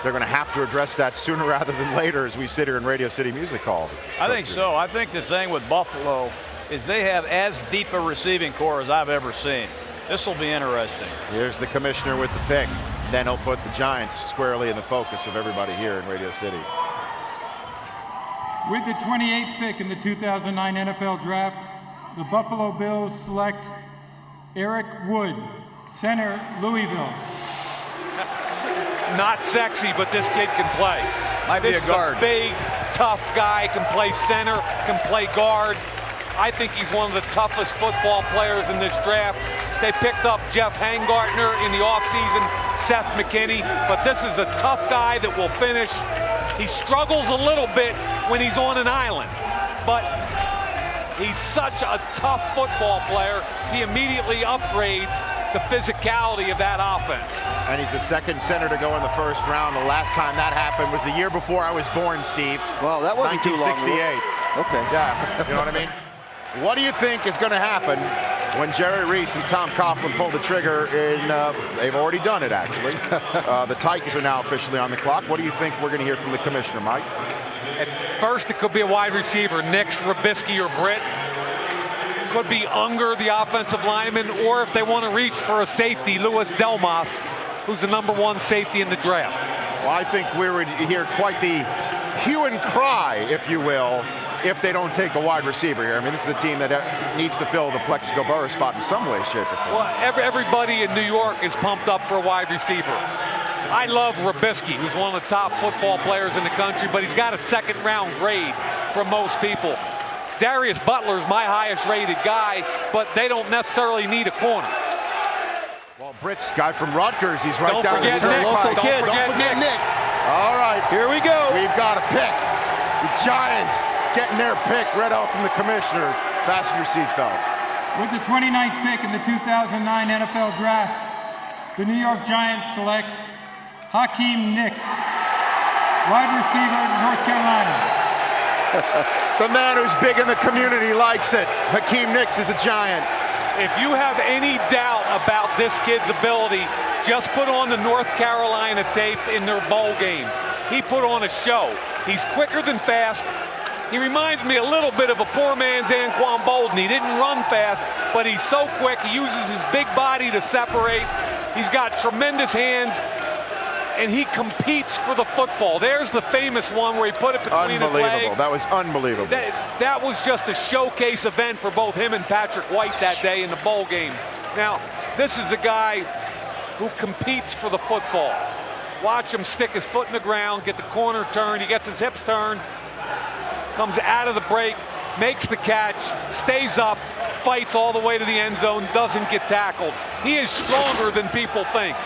going to have to address that sooner rather than later as we sit here in Radio City Music Hall?
I think so. I think the thing with Buffalo is they have as deep a receiving core as I've ever seen. This will be interesting.
Here's the commissioner with the pick. Then he'll put the Giants squarely in the focus of everybody here in Radio City.
With the 28th pick in the 2009 NFL Draft, the Buffalo Bills select Eric Wood, center, Louisville.
Not sexy, but this kid can play.
Might be a guard.
This is a big, tough guy, can play center, can play guard. I think he's one of the toughest football players in this draft. They picked up Jeff Hangartner in the offseason, Seth McKinney, but this is a tough guy that will finish. He struggles a little bit when he's on an island, but he's such a tough football player. He immediately upgrades the physicality of that offense.
And he's the second center to go in the first round. The last time that happened was the year before I was born, Steve.
Well, that wasn't too long ago.
1968.
Okay.
Yeah, you know what I mean? What do you think is going to happen when Jerry Reese and Tom Coughlin pull the trigger in, they've already done it actually. The Titans are now officially on the clock. What do you think we're going to hear from the commissioner, Mike?
At first, it could be a wide receiver, Nix, Rabisky, or Britt. Could be Unger, the offensive lineman, or if they want to reach for a safety, Louis Delmas, who's the #1 safety in the draft.
Well, I think we would hear quite the hue and cry, if you will, if they don't take a wide receiver here. I mean, this is a team that needs to fill the Plexico Burress spot in some way, shape, or form.
Well, everybody in New York is pumped up for a wide receiver. I love Rabisky, who's one of the top football players in the country, but he's got a second-round grade from most people. Darius Butler's my highest-rated guy, but they don't necessarily need a corner.
Well, Britt's guy from Rutgers, he's right
Don't
down
forget
the
Nick.
turnpike.
Don't forget Nick.
All right,
Here we go.
we've got a pick. The Giants getting their pick read out from the commissioner. Fasten your seatbelt.
With the 29th pick in the 2009 NFL Draft, the New York Giants select Hakeem Nicks, wide receiver, North Carolina.
The man who's big in the community likes it. Hakeem Nicks is a Giant.
If you have any doubt about this kid's ability, just put on the North Carolina tape in their bowl game. He put on a show. He's quicker than fast. He reminds me a little bit of a poor man's Anquan Bolden. He didn't run fast, but he's so quick. He uses his big body to separate. He's got tremendous hands, and he competes for the football. There's the famous one where he put it between his legs.
That was unbelievable.
That was just a showcase event for both him and Patrick White that day in the bowl game. Now, this is a guy who competes for the football. Watch him stick his foot in the ground, get the corner turned, he gets his hips turned, comes out of the break, makes the catch, stays up, fights all the way to the end zone, doesn't get tackled. He is stronger than people think.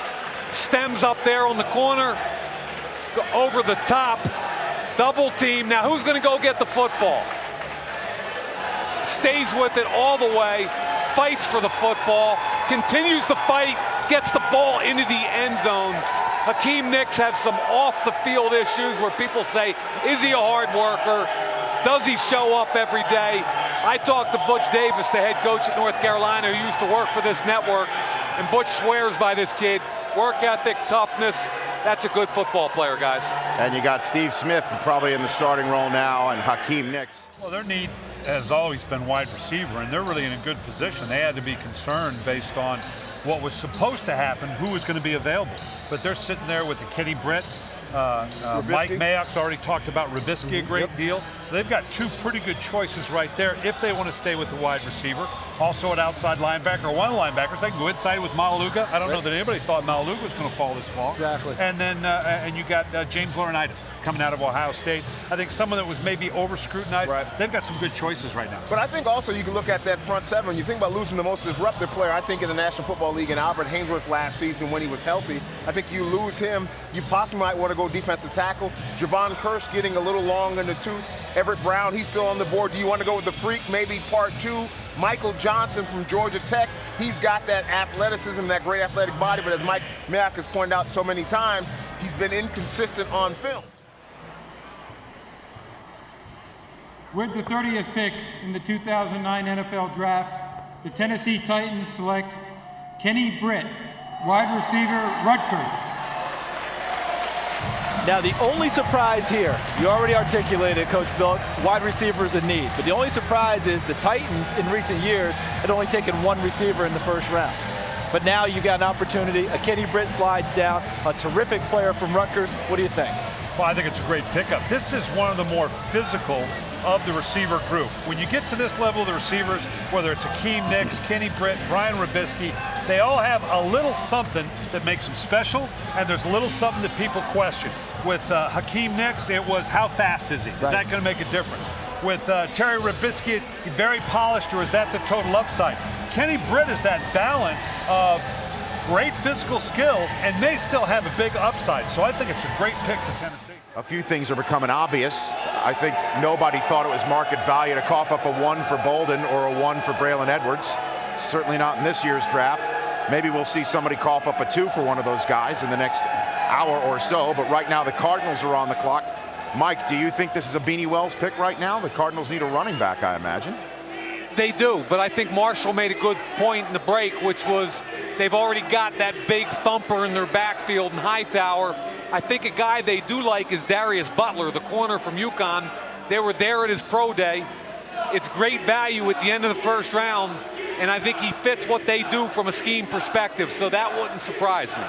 Stems up there on the corner, over the top, double team. Now who's going to go get the football? Stays with it all the way, fights for the football, continues to fight, gets the ball into the end zone. Hakeem Nicks has some off-the-field issues where people say, is he a hard worker? Does he show up every day? I talked to Butch Davis, the head coach at North Carolina, who used to work for this network, and Butch swears by this kid. Work ethic, toughness. That's a good football player, guys.
And you got Steve Smith probably in the starting role now, and Hakeem Nicks.
Well, their need has always been wide receiver, and they're really in a good position. They had to be concerned based on what was supposed to happen, who was going to be available. But they're sitting there with the Kenny Britt, Mike Mayock's already talked about Trubisky a great deal. So they've got two pretty good choices right there if they want to stay with the wide receiver. Also an outside linebacker, one of the linebackers. They can go inside with Malaluga. I don't know that anybody thought Malaluga was going to fall this fall.
Exactly.
And then and you got James Laurinaitis coming out of Ohio State. I think someone that was maybe over-scrutinized.
Right.
They've got some good choices right now.
But I think also you can look at that front seven. When you think about losing the most disruptive player, I think in the National Football League, and Albert Haynesworth last season when he was healthy, I think you lose him, you possibly might want to go defensive tackle. Javon Kearse getting a little long in the tooth. Everett Brown, he's still on the board. Do you want to go with the freak, maybe part two? Michael Johnson from Georgia Tech, he's got that athleticism, that great athletic body, but as Mike Mayock has pointed out so many times, he's been inconsistent on film.
With the 30th pick in the 2009 NFL Draft, the Tennessee Titans select Kenny Britt, wide receiver, Rutgers.
Now, the only surprise here, you already articulated, Coach Bill, wide receivers in need. But the only surprise is the Titans in recent years had only taken one receiver in the first round. But now you got an opportunity. A Kenny Britt slides down, a terrific player from Rutgers. What do you think?
Well, I think it's a great pickup. This is one of the more physical of the receiver group. When you get to this level of the receivers, whether it's Akeem Nicks, Kenny Britt, Brian Trubisky, they all have a little something that makes them special, and there's a little something that people question. With Hakeem Nicks, it was how fast is he? Is that going to make a difference? With Terry Trubisky, very polished, or is that the total upside? Kenny Britt is that balance of great physical skills and may still have a big upside. So I think it's a great pick for Tennessee.
A few things are becoming obvious. I think nobody thought it was market value to cough up a 1 for Bolden or a 1 for Braylon Edwards. Certainly not in this year's draft. Maybe we'll see somebody cough up a 2 for one of those guys in the next hour or so, but right now the Cardinals are on the clock. Mike, do you think this is a Beanie Wells pick right now? The Cardinals need a running back, I imagine.
They do, but I think Marshall made a good point in the break, which was they've already got that big thumper in their backfield in Hightower. I think a guy they do like is Darius Butler, the corner from UConn. They were there at his pro day. It's great value at the end of the first round, and I think he fits what they do from a scheme perspective, so that wouldn't surprise me.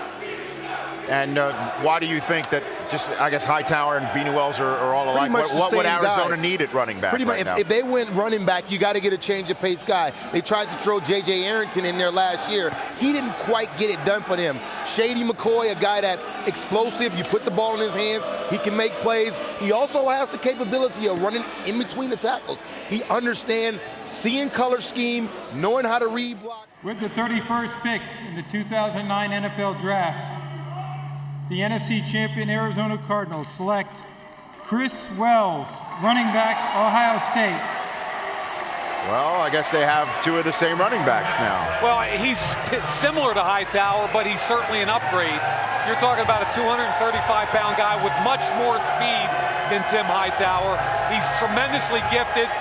And why do you think that just, I guess, Hightower and Beanie Wells are all alike? What would Arizona need at running back right now?
If they went running back, you got to get a change of pace guy. They tried to throw J.J. Arrington in there last year. He didn't quite get it done for them. Shady McCoy, a guy that explosive. You put the ball in his hands, he can make plays. He also has the capability of running in between the tackles. He understands seeing color scheme, knowing how to read block.
With the 31st pick in the 2009 NFL Draft, the NFC champion Arizona Cardinals select Chris Wells, running back, Ohio State.
Well, I guess they have 2 of the same running backs now.
Well, he's similar to Hightower, but he's certainly an upgrade. You're talking about a 235-pound guy with much more speed than Tim Hightower. He's tremendously gifted.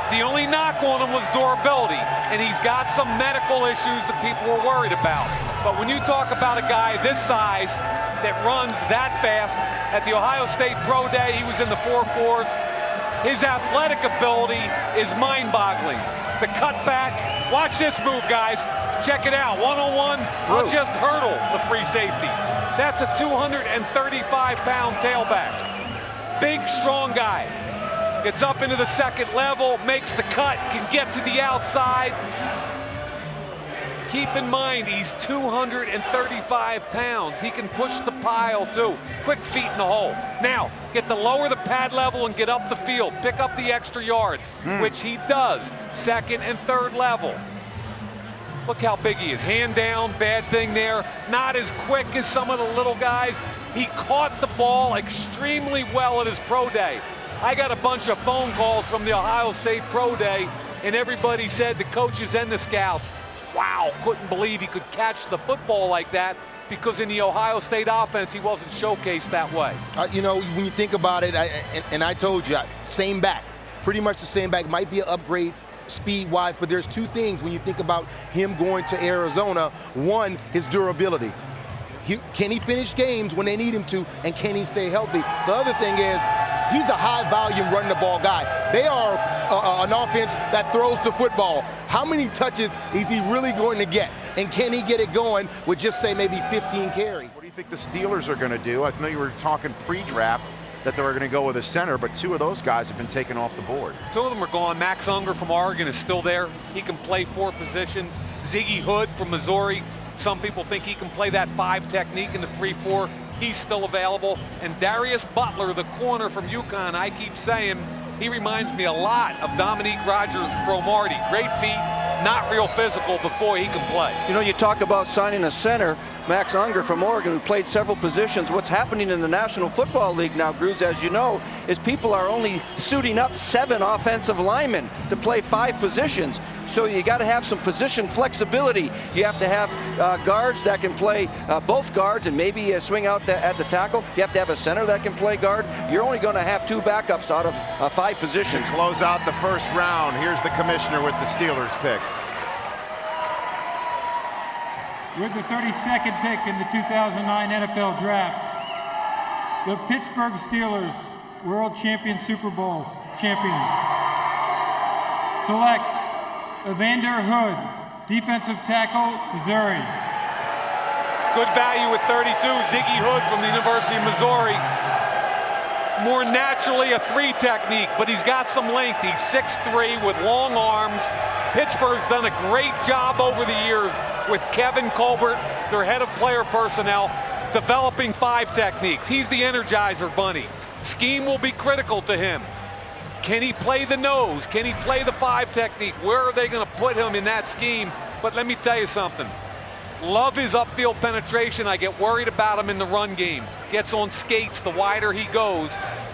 The only knock on him was durability, and he's got some medical issues that people were worried about. But when you talk about a guy this size that runs that fast, at the Ohio State Pro Day, he was in the 4.4s. His athletic ability is mind-boggling. The cutback, watch this move, guys. Check it out, one-on-one, I'll just hurdle the free safety. That's a 235-pound tailback. Big, strong guy. Gets up into the second level, makes the cut, can get to the outside. Keep in mind, he's 235 pounds. He can push the pile, too. Quick feet in the hole. Now, get to lower the pad level and get up the field. Pick up the extra yards, which he does. Second and third level. Look how big he is. Hand down, bad thing there. Not as quick as some of the little guys. He caught the ball extremely well at his pro day. I got a bunch of phone calls from the Ohio State Pro Day, and everybody said, the coaches and the scouts, wow, couldn't believe he could catch the football like that, because in the Ohio State offense, he wasn't showcased that way.
You know, when you think about it, and I told you, same back, pretty much the same back, might be an upgrade speed-wise, but there's 2 things when you think about him going to Arizona. One, his durability. Can he finish games when they need him to, and can he stay healthy? The other thing is, he's a high-volume run-the-ball guy. They are an offense that throws the football. How many touches is he really going to get? and can he get it going with just, say, maybe 15 carries?
What do you think the Steelers are going to do? I know you were talking pre-draft that they were going to go with a center, but 2 of those guys have been taken off the board.
2 of them are gone. Max Unger from Oregon is still there. He can play 4 positions. Ziggy Hood from Missouri. Some people think he can play that 5 technique in the 3-4. He's still available. And Darius Butler, the corner from UConn, I keep saying, he reminds me a lot of Dominique Rodgers-Cromartie. Great feet, not real physical, but boy, he can play.
You know, you talk about signing a center, Max Unger from Oregon, who played several positions. What's happening in the National Football League now, Grooves, as you know, is people are only suiting up 7 offensive linemen to play 5 positions. So you got to have some position flexibility. You have to have guards that can play both guards and maybe swing out at the tackle. You have to have a center that can play guard. You're only going to have 2 backups out of 5 positions.
To close out the first round, here's the commissioner with the Steelers pick.
With the 32nd pick in the 2009 NFL Draft, the Pittsburgh Steelers, World Champion Super Bowls champion, select Evander Hood, defensive tackle, Missouri.
Good value at 32, Ziggy Hood from the University of Missouri. More naturally a 3 technique, but he's got some length. He's 6'3" with long arms. Pittsburgh's done a great job over the years with Kevin Colbert, their head of player personnel, developing 5 techniques. He's the Energizer Bunny. Scheme will be critical to him. Can he play the nose? Can he play the 5 technique? Where are they going to put him in that scheme? But let me tell you something. Love his upfield penetration. I get worried about him in the run game. Gets on skates. The wider he goes,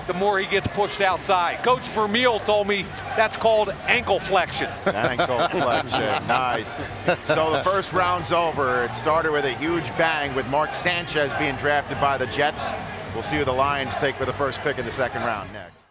the more he gets pushed outside. Coach Vermeil told me that's called ankle flexion.
Ankle flexion, nice. So the first round's over. It started with a huge bang with Mark Sanchez being drafted by the Jets. We'll see who the Lions take with the first pick in the second round next.